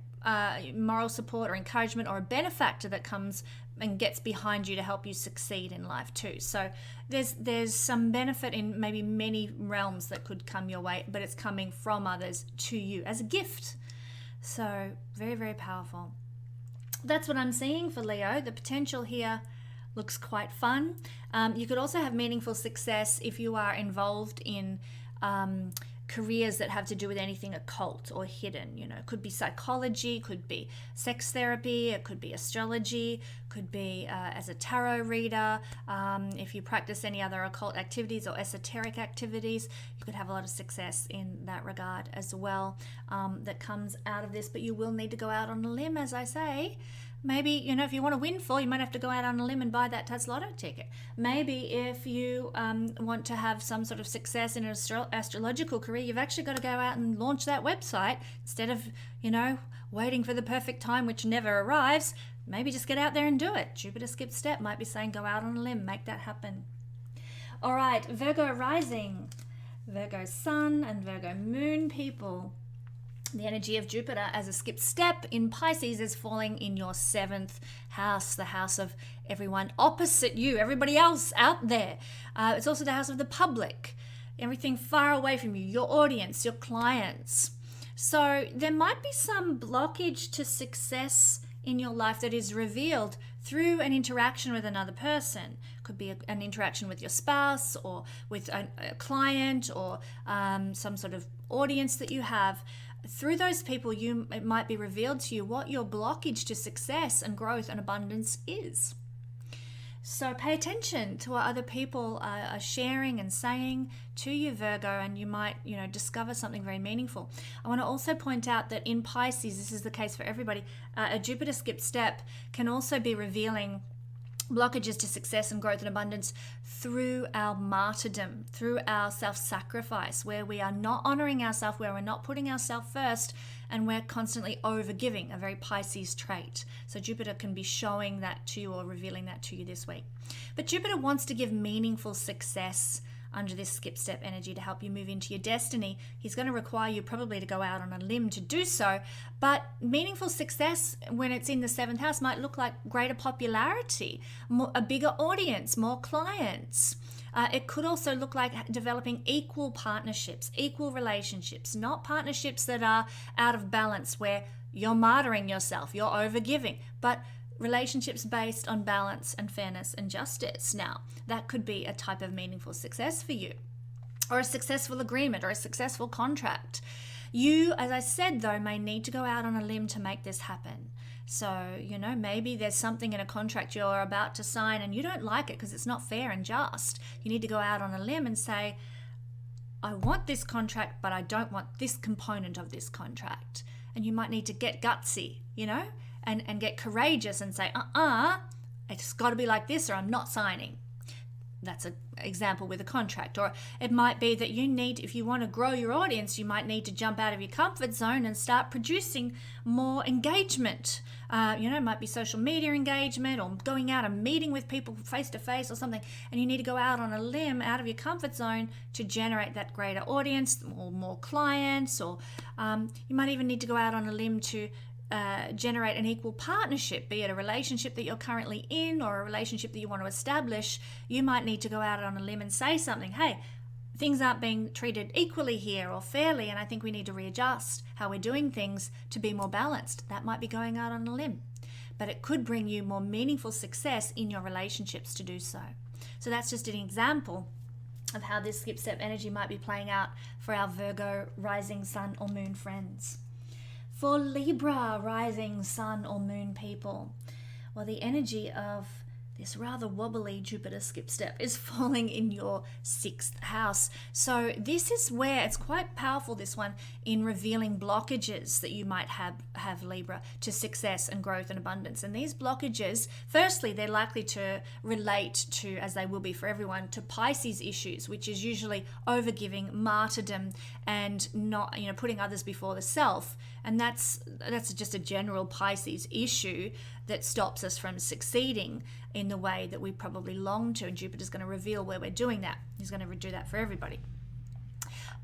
moral support or encouragement or a benefactor that comes and gets behind you to help you succeed in life too. So there's some benefit in maybe many realms that could come your way, but it's coming from others to you as a gift. So very, very powerful. That's what I'm seeing for Leo. The potential here looks quite fun. You could also have meaningful success if you are involved in careers that have to do with anything occult or hidden. It could be psychology, could be sex therapy, it could be astrology, could be as a tarot reader. If you practice any other occult activities or esoteric activities, you could have a lot of success in that regard as well, that comes out of this. But you will need to go out on a limb, as I say. Maybe, if you want to windfall, you might have to go out on a limb and buy that Lotto ticket. Maybe if you want to have some sort of success in an astrological career, you've actually got to go out and launch that website instead of, waiting for the perfect time, which never arrives. Maybe just get out there and do it. Jupiter skip step might be saying go out on a limb, make that happen. All right, Virgo rising, Virgo sun and Virgo moon people. The energy of Jupiter as a skip step in Pisces is falling in your 7th house, the house of everyone opposite you, everybody else out there. It's also the house of the public, everything far away from you, your audience, your clients. So there might be some blockage to success in your life that is revealed through an interaction with another person. Could be an interaction with your spouse or with a client or some sort of audience that you have. Through those people, it might be revealed to you what your blockage to success and growth and abundance is. So pay attention to what other people are sharing and saying to you, Virgo, and you might, discover something very meaningful. I want to also point out that in Pisces, this is the case for everybody, a Jupiter skip step can also be revealing blockages to success and growth and abundance through our martyrdom, through our self-sacrifice, where we are not honoring ourselves, where we're not putting ourselves first, and we're constantly overgiving, a very Pisces trait. So Jupiter can be showing that to you or revealing that to you this week. But Jupiter wants to give meaningful success under this skip step energy to help you move into your destiny. He's going to require you probably to go out on a limb to do so, but meaningful success when it's in the 7th house might look like greater popularity, a bigger audience, more clients. It could also look like developing equal partnerships, equal relationships, not partnerships that are out of balance where you're martyring yourself, you're overgiving, but relationships based on balance and fairness and justice. Now, that could be a type of meaningful success for you, or a successful agreement or a successful contract. You, as I said though, may need to go out on a limb to make this happen. So, maybe there's something in a contract you're about to sign and you don't like it because it's not fair and just. You need to go out on a limb and say, I want this contract, but I don't want this component of this contract. And you might need to get gutsy, and get courageous and say, it's got to be like this or I'm not signing. That's an example with a contract. Or it might be that you need, if you want to grow your audience, you might need to jump out of your comfort zone and start producing more engagement. It might be social media engagement or going out and meeting with people face to face or something. And you need to go out on a limb out of your comfort zone to generate that greater audience or more clients. Or you might even need to go out on a limb to generate an equal partnership, be it a relationship that you're currently in or a relationship that you want to establish. You might need to go out on a limb and say something, hey, things aren't being treated equally here or fairly, and I think we need to readjust how we're doing things to be more balanced. That might be going out on a limb, but it could bring you more meaningful success in your relationships to do so. So that's just an example of how this skip step energy might be playing out for our Virgo rising sun or moon friends. For Libra rising sun or moon people, well, the energy of this rather wobbly Jupiter skip step is falling in your 6th house. So this is where it's quite powerful, this one, in revealing blockages that you might have Libra, to success and growth and abundance. And these blockages, firstly, they're likely to relate to, as they will be for everyone, to Pisces issues, which is usually overgiving, martyrdom, and not, putting others before the self. And that's just a general Pisces issue that stops us from succeeding in the way that we probably long to. And Jupiter's going to reveal where we're doing that. He's going to do that for everybody.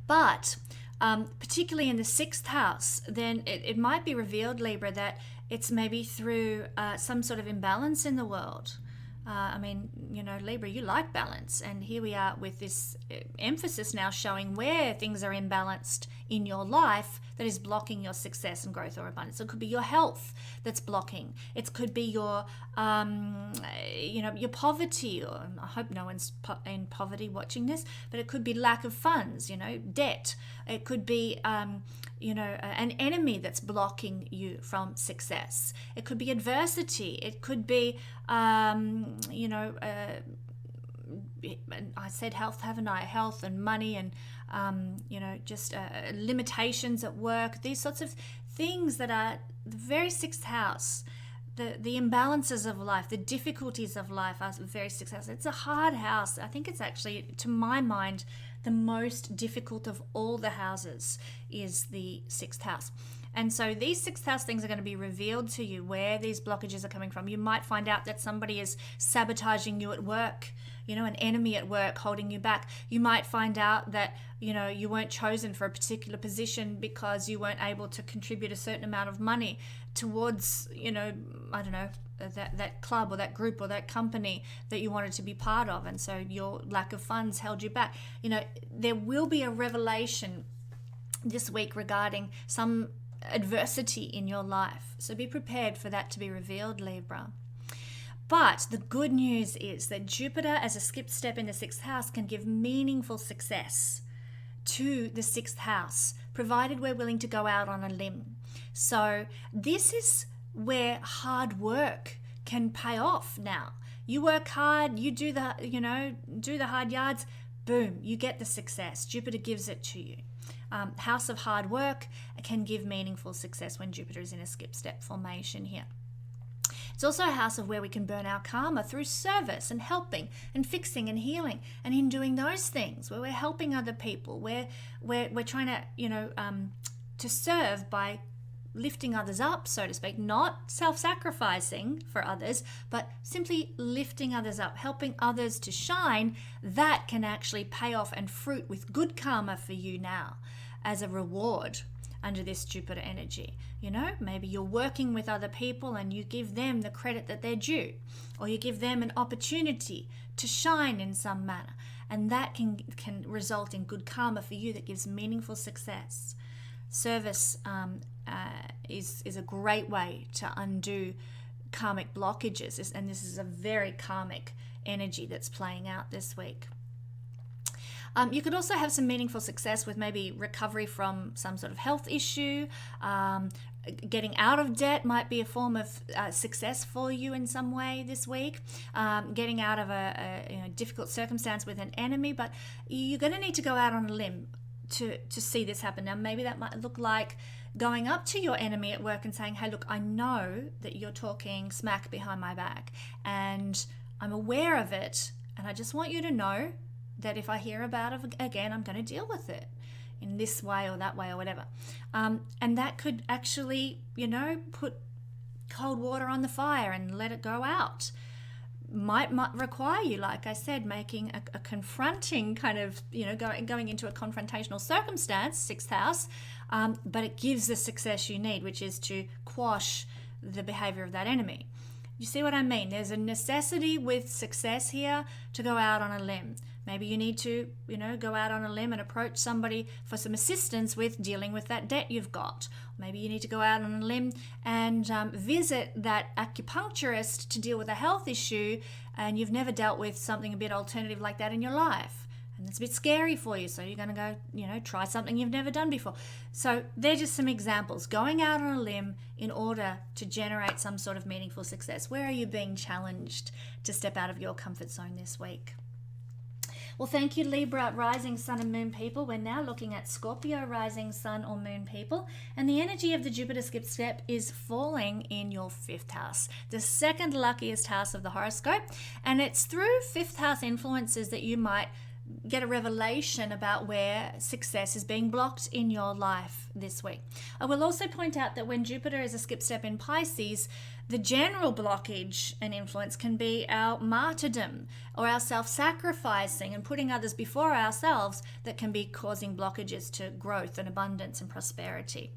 But particularly in the 6th house, then it might be revealed, Libra, that it's maybe through some sort of imbalance in the world. Libra, you like balance. And here we are with this emphasis now showing where things are imbalanced in your life that is blocking your success and growth or abundance. So it could be your health that's blocking. It could be your, your poverty. Or I hope no one's in poverty watching this, but it could be lack of funds, debt. It could be, an enemy that's blocking you from success. It could be adversity. It could be, I said health, haven't I? Health and money and, limitations at work, these sorts of things that are the very 6th house. The imbalances of life, the difficulties of life are very 6th house. It's a hard house. I think it's actually, to my mind, the most difficult of all the houses is the 6th house. And so these 6th house things are going to be revealed to you, where these blockages are coming from. You might find out that somebody is sabotaging you at work, an enemy at work holding you back. You might find out that, you weren't chosen for a particular position because you weren't able to contribute a certain amount of money towards, that club or that group or that company that you wanted to be part of. And so your lack of funds held you back. There will be a revelation this week regarding some adversity in your life. So be prepared for that to be revealed, Libra. But the good news is that Jupiter, as a skip step in the 6th house, can give meaningful success to the 6th house, provided we're willing to go out on a limb. So this is where hard work can pay off now. You work hard, you do the hard yards, boom, you get the success. Jupiter gives it to you. House of hard work can give meaningful success when Jupiter is in a skip step formation here. It's also a house of where we can burn our karma through service and helping and fixing and healing. And in doing those things, where we're helping other people, where we're trying to, to serve by lifting others up, so to speak, not self-sacrificing for others, but simply lifting others up, helping others to shine, that can actually pay off and fruit with good karma for you now as a reward under this Jupiter energy. Maybe you're working with other people and you give them the credit that they're due, or you give them an opportunity to shine in some manner, and that can result in good karma for you that gives meaningful success. Service is a great way to undo karmic blockages, and this is a very karmic energy that's playing out this week. You could also have some meaningful success with maybe recovery from some sort of health issue. Getting out of debt might be a form of success for you in some way this week. Getting out of a difficult circumstance with an enemy, but you're going to need to go out on a limb to see this happen. Now, maybe that might look like going up to your enemy at work and saying, hey, look, I know that you're talking smack behind my back, and I'm aware of it, and I just want you to know that if I hear about it again, I'm going to deal with it in this way or that way or whatever. And that could actually, put cold water on the fire and let it go out. Might require you, like I said, making a confronting kind of, going into a confrontational circumstance, sixth house, but it gives the success you need, which is to quash the behavior of that enemy. You see what I mean? There's a necessity with success here to go out on a limb. Maybe you need to, go out on a limb and approach somebody for some assistance with dealing with that debt you've got. Maybe you need to go out on a limb and visit that acupuncturist to deal with a health issue, and you've never dealt with something a bit alternative like that in your life. And it's a bit scary for you, so you're going to go, try something you've never done before. So they're just some examples. Going out on a limb in order to generate some sort of meaningful success. Where are you being challenged to step out of your comfort zone this week? Well, thank you, Libra, rising, sun and moon people. We're now looking at Scorpio, rising, sun or moon people. And the energy of the Jupiter skip step is falling in your fifth house, the second luckiest house of the horoscope. And it's through fifth house influences that you might get a revelation about where success is being blocked in your life this week. I will also point out that when Jupiter is a skip step in Pisces, the general blockage and influence can be our martyrdom or our self-sacrificing and putting others before ourselves that can be causing blockages to growth and abundance and prosperity.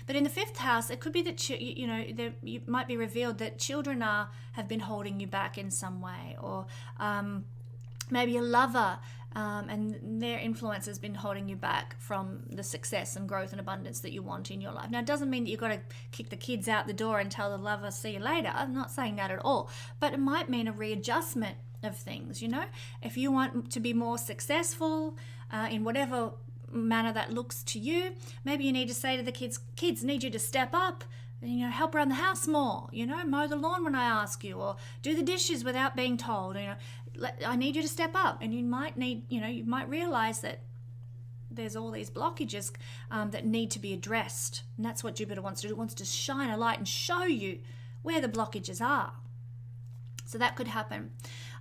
But in the fifth house, it could be that you might be revealed that children have been holding you back in some way, or maybe a lover and their influence has been holding you back from the success and growth and abundance that you want in your life. Now, it doesn't mean that you've got to kick the kids out the door and tell the lover, see you later. I'm not saying that at all. But it might mean a readjustment of things, If you want to be more successful in whatever manner that looks to you, maybe you need to say to the kids need you to step up, help around the house more, mow the lawn when I ask you, or do the dishes without being told, I need you to step up. And you might need, you might realize that there's all these blockages that need to be addressed. And that's what Jupiter wants to do. It wants to shine a light and show you where the blockages are. So that could happen.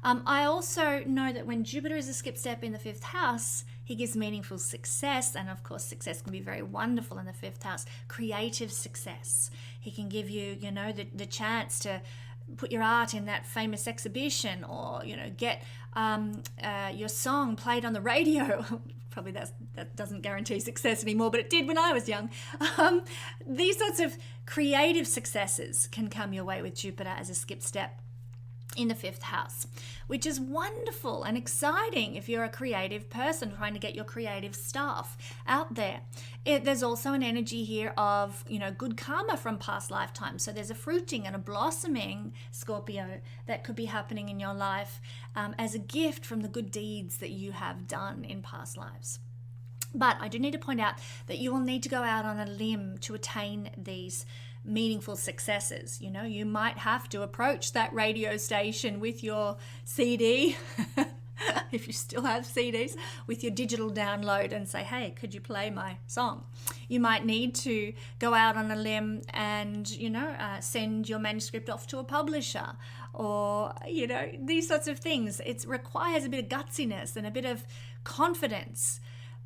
I also know that when Jupiter is a skip step in the fifth house, he gives meaningful success. And of course, success can be very wonderful in the fifth house. Creative success. He can give you, the chance to put your art in that famous exhibition, or get your song played on the radio. Probably that doesn't guarantee success anymore, but it did when I was young. These sorts of creative successes can come your way with Jupiter as a skip step in the fifth house, which is wonderful and exciting if you're a creative person trying to get your creative stuff out there. There's also an energy here of, good karma from past lifetimes. So there's a fruiting and a blossoming, Scorpio, that could be happening in your life as a gift from the good deeds that you have done in past lives. But I do need to point out that you will need to go out on a limb to attain these meaningful successes. You might have to approach that radio station with your CD, if you still have CDs, with your digital download and say, hey, could you play my song? You might need to go out on a limb and, send your manuscript off to a publisher, or, these sorts of things. It requires a bit of gutsiness and a bit of confidence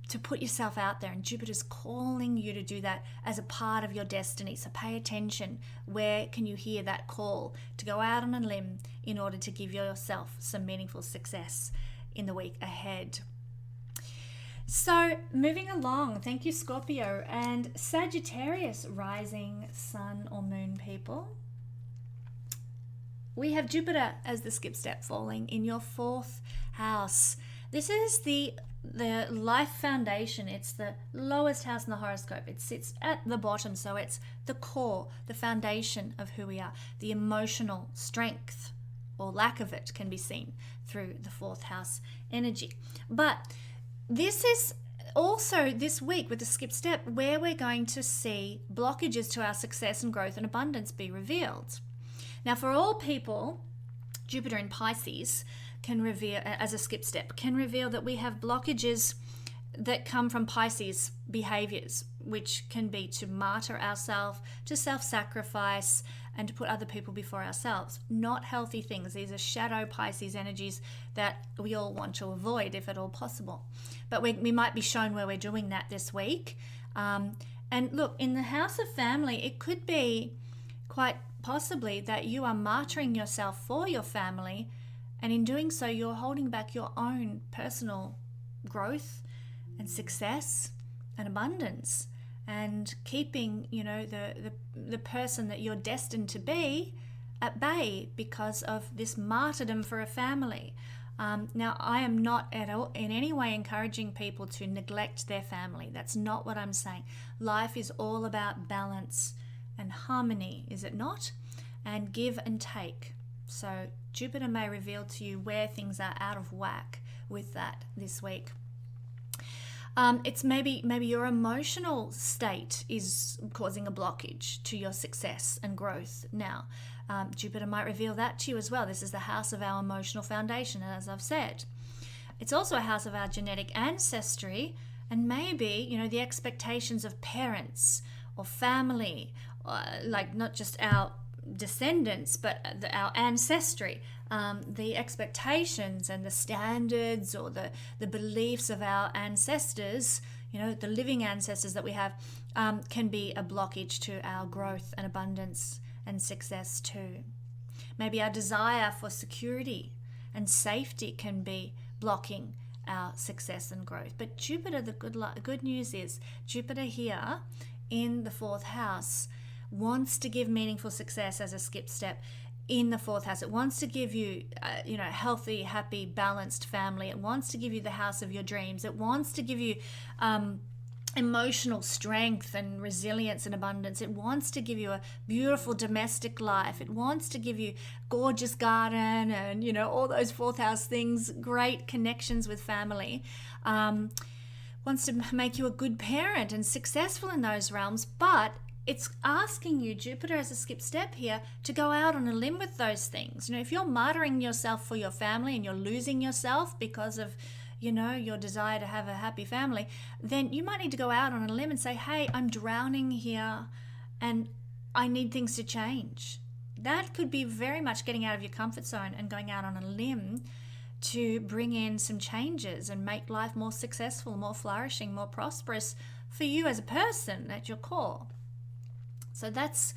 to put yourself out there, and Jupiter's calling you to do that as a part of your destiny. So pay attention. Where can you hear that call to go out on a limb in order to give yourself some meaningful success in the week ahead? So moving along, thank you, Scorpio and Sagittarius, rising, sun or moon people. We have Jupiter as the skip step falling in your fourth house. This is the life foundation. It's the lowest house in the horoscope. It sits at the bottom, so it's the core, the foundation of who we are. The emotional strength or lack of it can be seen through the fourth house energy. But this is also this week with the skip step where we're going to see blockages to our success and growth and abundance be revealed. Now, for all people, Jupiter in Pisces can reveal, as a skip step, can reveal that we have blockages that come from Pisces behaviors, which can be to martyr ourselves, to self-sacrifice, and to put other people before ourselves. Not healthy things. These are shadow Pisces energies that we all want to avoid if at all possible. But we might be shown where we're doing that this week. And look, in the house of family, it could be quite possibly that you are martyring yourself for your family, and in doing so, you're holding back your own personal growth and success and abundance, and keeping, the person that you're destined to be at bay because of this martyrdom for a family. Now, I am not at all in any way encouraging people to neglect their family. That's not what I'm saying. Life is all about balance and harmony, is it not? And give and take. So Jupiter may reveal to you where things are out of whack with that this week. It's maybe your emotional state is causing a blockage to your success and growth. Now, Jupiter might reveal that to you as well. This is the house of our emotional foundation, as I've said. It's also a house of our genetic ancestry, and maybe, the expectations of parents or family, like not just our descendants, but our ancestry, the expectations and the standards or the beliefs of our ancestors, the living ancestors that we have, can be a blockage to our growth and abundance and success too. Maybe our desire for security and safety can be blocking our success and growth. But Jupiter, the good news is Jupiter here in the fourth house wants to give meaningful success as a skip step in the fourth house. It wants to give you, healthy, happy, balanced family. It wants to give you the house of your dreams. It wants to give you emotional strength and resilience and abundance. It wants to give you a beautiful domestic life. It wants to give you gorgeous garden and, all those fourth house things, great connections with family. Wants to make you a good parent and successful in those realms, but it's asking you, Jupiter as a skip step here, to go out on a limb with those things. If you're martyring yourself for your family and you're losing yourself because of, your desire to have a happy family, then you might need to go out on a limb and say, hey, I'm drowning here and I need things to change. That could be very much getting out of your comfort zone and going out on a limb to bring in some changes and make life more successful, more flourishing, more prosperous for you as a person at your core. So that's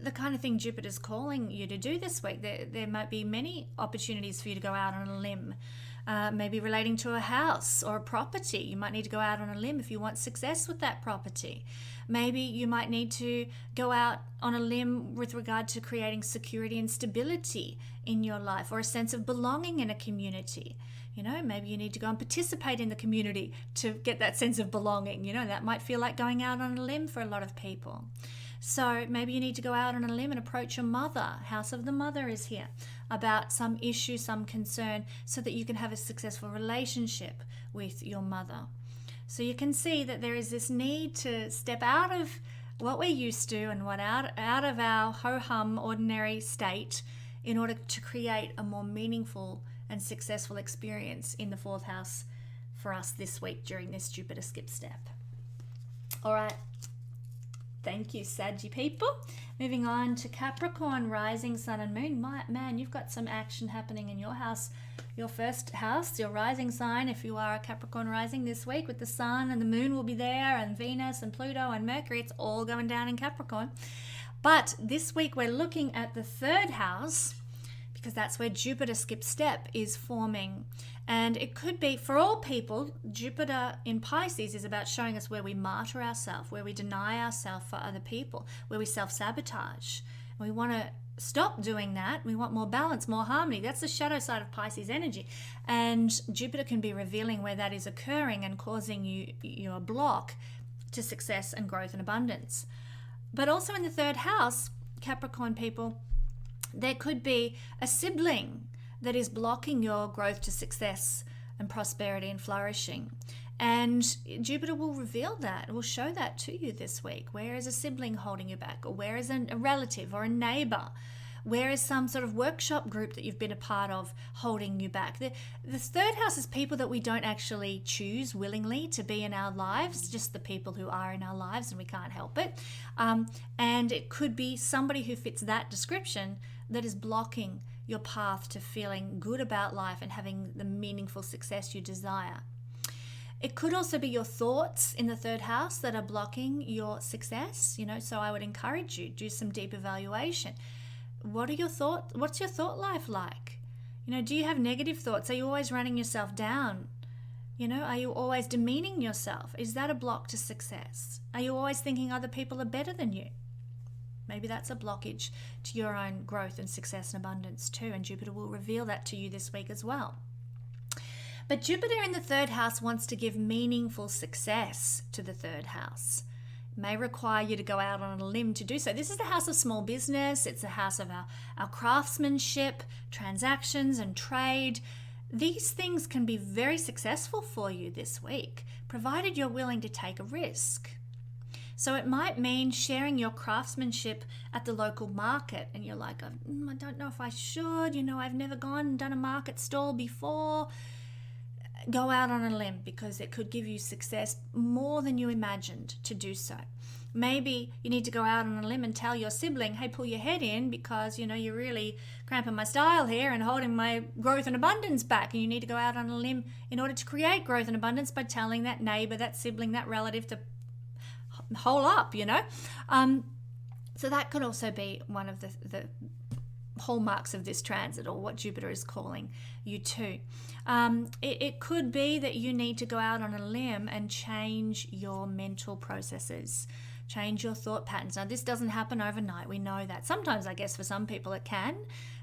the kind of thing Jupiter's calling you to do this week. There might be many opportunities for you to go out on a limb, maybe relating to a house or a property. You might need to go out on a limb if you want success with that property. Maybe you might need to go out on a limb with regard to creating security and stability in your life, or a sense of belonging in a community. Maybe you need to go and participate in the community to get that sense of belonging. That might feel like going out on a limb for a lot of people. So maybe you need to go out on a limb and approach your mother. House of the Mother is here, about some issue, some concern, so that you can have a successful relationship with your mother. So you can see that there is this need to step out of what we're used to and out of our ho-hum ordinary state in order to create a more meaningful and successful experience in the fourth house for us this week during this Jupiter skip step. All right. Thank you, Saggy people. Moving on to Capricorn, rising, sun and moon. Man, you've got some action happening in your house, your first house, your rising sign. If you are a Capricorn rising this week, with the sun and the moon will be there, and Venus and Pluto and Mercury, it's all going down in Capricorn. But this week we're looking at the third house, because that's where Jupiter skip step is forming. And it could be, for all people, Jupiter in Pisces is about showing us where we martyr ourselves, where we deny ourselves for other people, where we self-sabotage. We want to stop doing that. We want more balance, more harmony. That's the shadow side of Pisces energy. And Jupiter can be revealing where that is occurring and causing you a block to success and growth and abundance. But also in the third house, Capricorn people, there could be a sibling that is blocking your growth to success and prosperity and flourishing. And Jupiter will reveal that, will show that to you this week. Where is a sibling holding you back? Or where is a relative or a neighbor? Where is some sort of workshop group that you've been a part of holding you back? The third house is people that we don't actually choose willingly to be in our lives, just the people who are in our lives and we can't help it. And it could be somebody who fits that description that is blocking your path to feeling good about life and having the meaningful success you desire. It could also be your thoughts in the third house that are blocking your success, so I would encourage you, do some deep evaluation. What are your thoughts? What's your thought life like? Do you have negative thoughts? Are you always running yourself down? Are you always demeaning yourself? Is that a block to success? Are you always thinking other people are better than you? Maybe that's a blockage to your own growth and success and abundance too, and Jupiter will reveal that to you this week as well. But Jupiter in the third house wants to give meaningful success to the third house. It may require you to go out on a limb to do so. This is the house of small business. It's the house of our craftsmanship, transactions and trade. These things can be very successful for you this week, provided you're willing to take a risk. So it might mean sharing your craftsmanship at the local market, and you're like, I don't know if I should, I've never gone and done a market stall before. Go out on a limb because it could give you success more than you imagined to do so. Maybe you need to go out on a limb and tell your sibling, hey, pull your head in because, you're really cramping my style here and holding my growth and abundance back. And you need to go out on a limb in order to create growth and abundance by telling that neighbor, that sibling, that relative to hole up, So that could also be one of the hallmarks of this transit, or what Jupiter is calling you to. It could be that you need to go out on a limb and change your mental processes, change your thought patterns. Now, this doesn't happen overnight. We know that. Sometimes, I guess, for some people it can,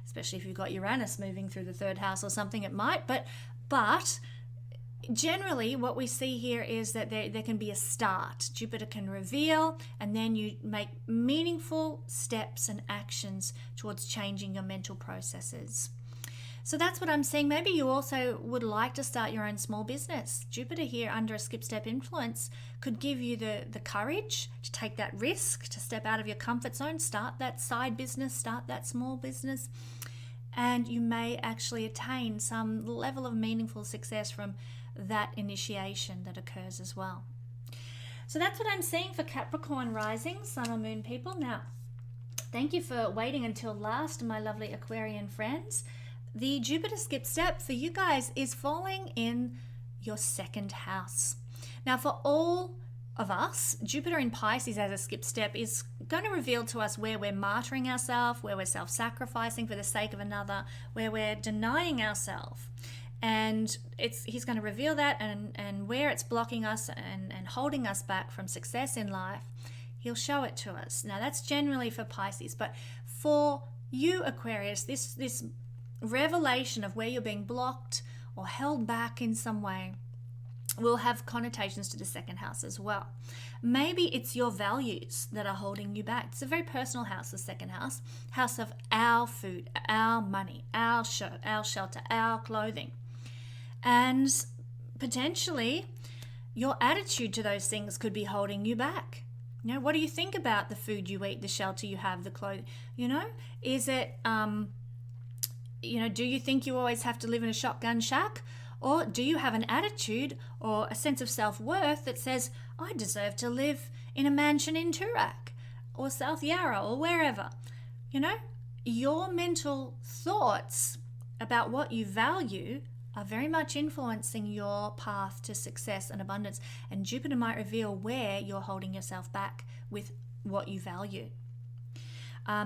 especially if you've got Uranus moving through the third house or something, it might. But generally, what we see here is that there can be a start. Jupiter can reveal, and then you make meaningful steps and actions towards changing your mental processes. So that's what I'm seeing. Maybe you also would like to start your own small business. Jupiter here under a skip-step influence could give you the courage to take that risk, to step out of your comfort zone, start that side business, start that small business, and you may actually attain some level of meaningful success from that initiation that occurs as well. So that's what I'm seeing for Capricorn rising, Sun or Moon people. Now, thank you for waiting until last, my lovely Aquarian friends. The Jupiter skip step for you guys is falling in your second house. Now, for all of us, Jupiter in Pisces as a skip step is going to reveal to us where we're martyring ourselves, where we're self-sacrificing for the sake of another, where we're denying ourselves. And he's going to reveal that, and where it's blocking us and holding us back from success in life, he'll show it to us. Now, that's generally for Pisces, but for you, Aquarius, this revelation of where you're being blocked or held back in some way will have connotations to the second house as well. Maybe it's your values that are holding you back. It's a very personal house, the second house. House of our food, our money, our shelter, our clothing. And potentially your attitude to those things could be holding you back. What do you think about the food you eat, the shelter you have, the clothing? Is it, do you think you always have to live in a shotgun shack? Or do you have an attitude or a sense of self-worth that says, I deserve to live in a mansion in Toorak or South Yarra or wherever? Your mental thoughts about what you value are very much influencing your path to success and abundance. And Jupiter might reveal where you're holding yourself back with what you value.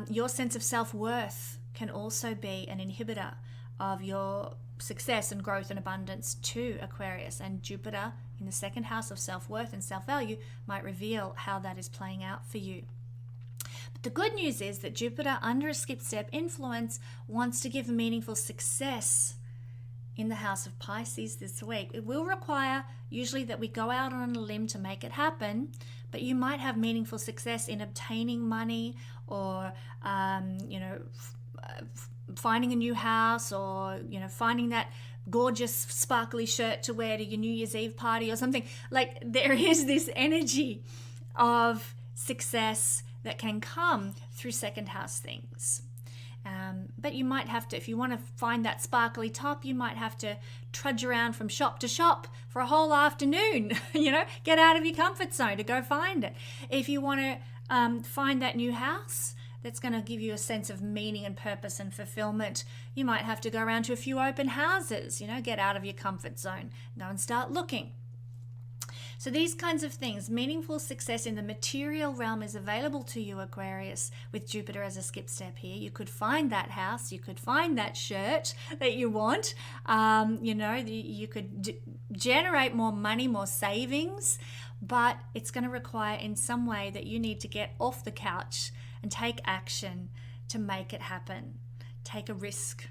Your sense of self-worth can also be an inhibitor of your success and growth and abundance to Aquarius. And Jupiter in the second house of self-worth and self-value might reveal how that is playing out for you. But the good news is that Jupiter under a skip-step influence wants to give meaningful success in the house of Pisces this week. It will require usually that we go out on a limb to make it happen, but you might have meaningful success in obtaining money or, finding a new house or, finding that gorgeous sparkly shirt to wear to your New Year's Eve party or something. Like, there is this energy of success that can come through second house things. But you might have to, if you want to find that sparkly top, you might have to trudge around from shop to shop for a whole afternoon, get out of your comfort zone to go find it. If you want to find that new house that's going to give you a sense of meaning and purpose and fulfillment, you might have to go around to a few open houses, get out of your comfort zone, go and start looking. So these kinds of things, meaningful success in the material realm is available to you, Aquarius, with Jupiter as a skip step here. You could find that house, you could find that shirt that you want, you could generate more money, more savings, but it's going to require in some way that you need to get off the couch and take action to make it happen. Take a risk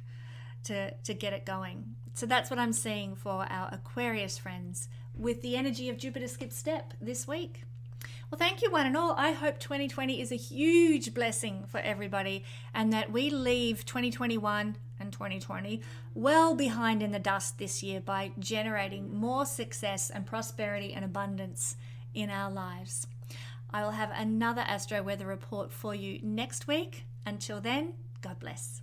to get it going. So that's what I'm seeing for our Aquarius friends with the energy of Jupiter skip step this week. Well, thank you one and all. I hope 2020 is a huge blessing for everybody and that we leave 2021 and 2020 well behind in the dust this year by generating more success and prosperity and abundance in our lives. I will have another Astro Weather Report for you next week. Until then, God bless.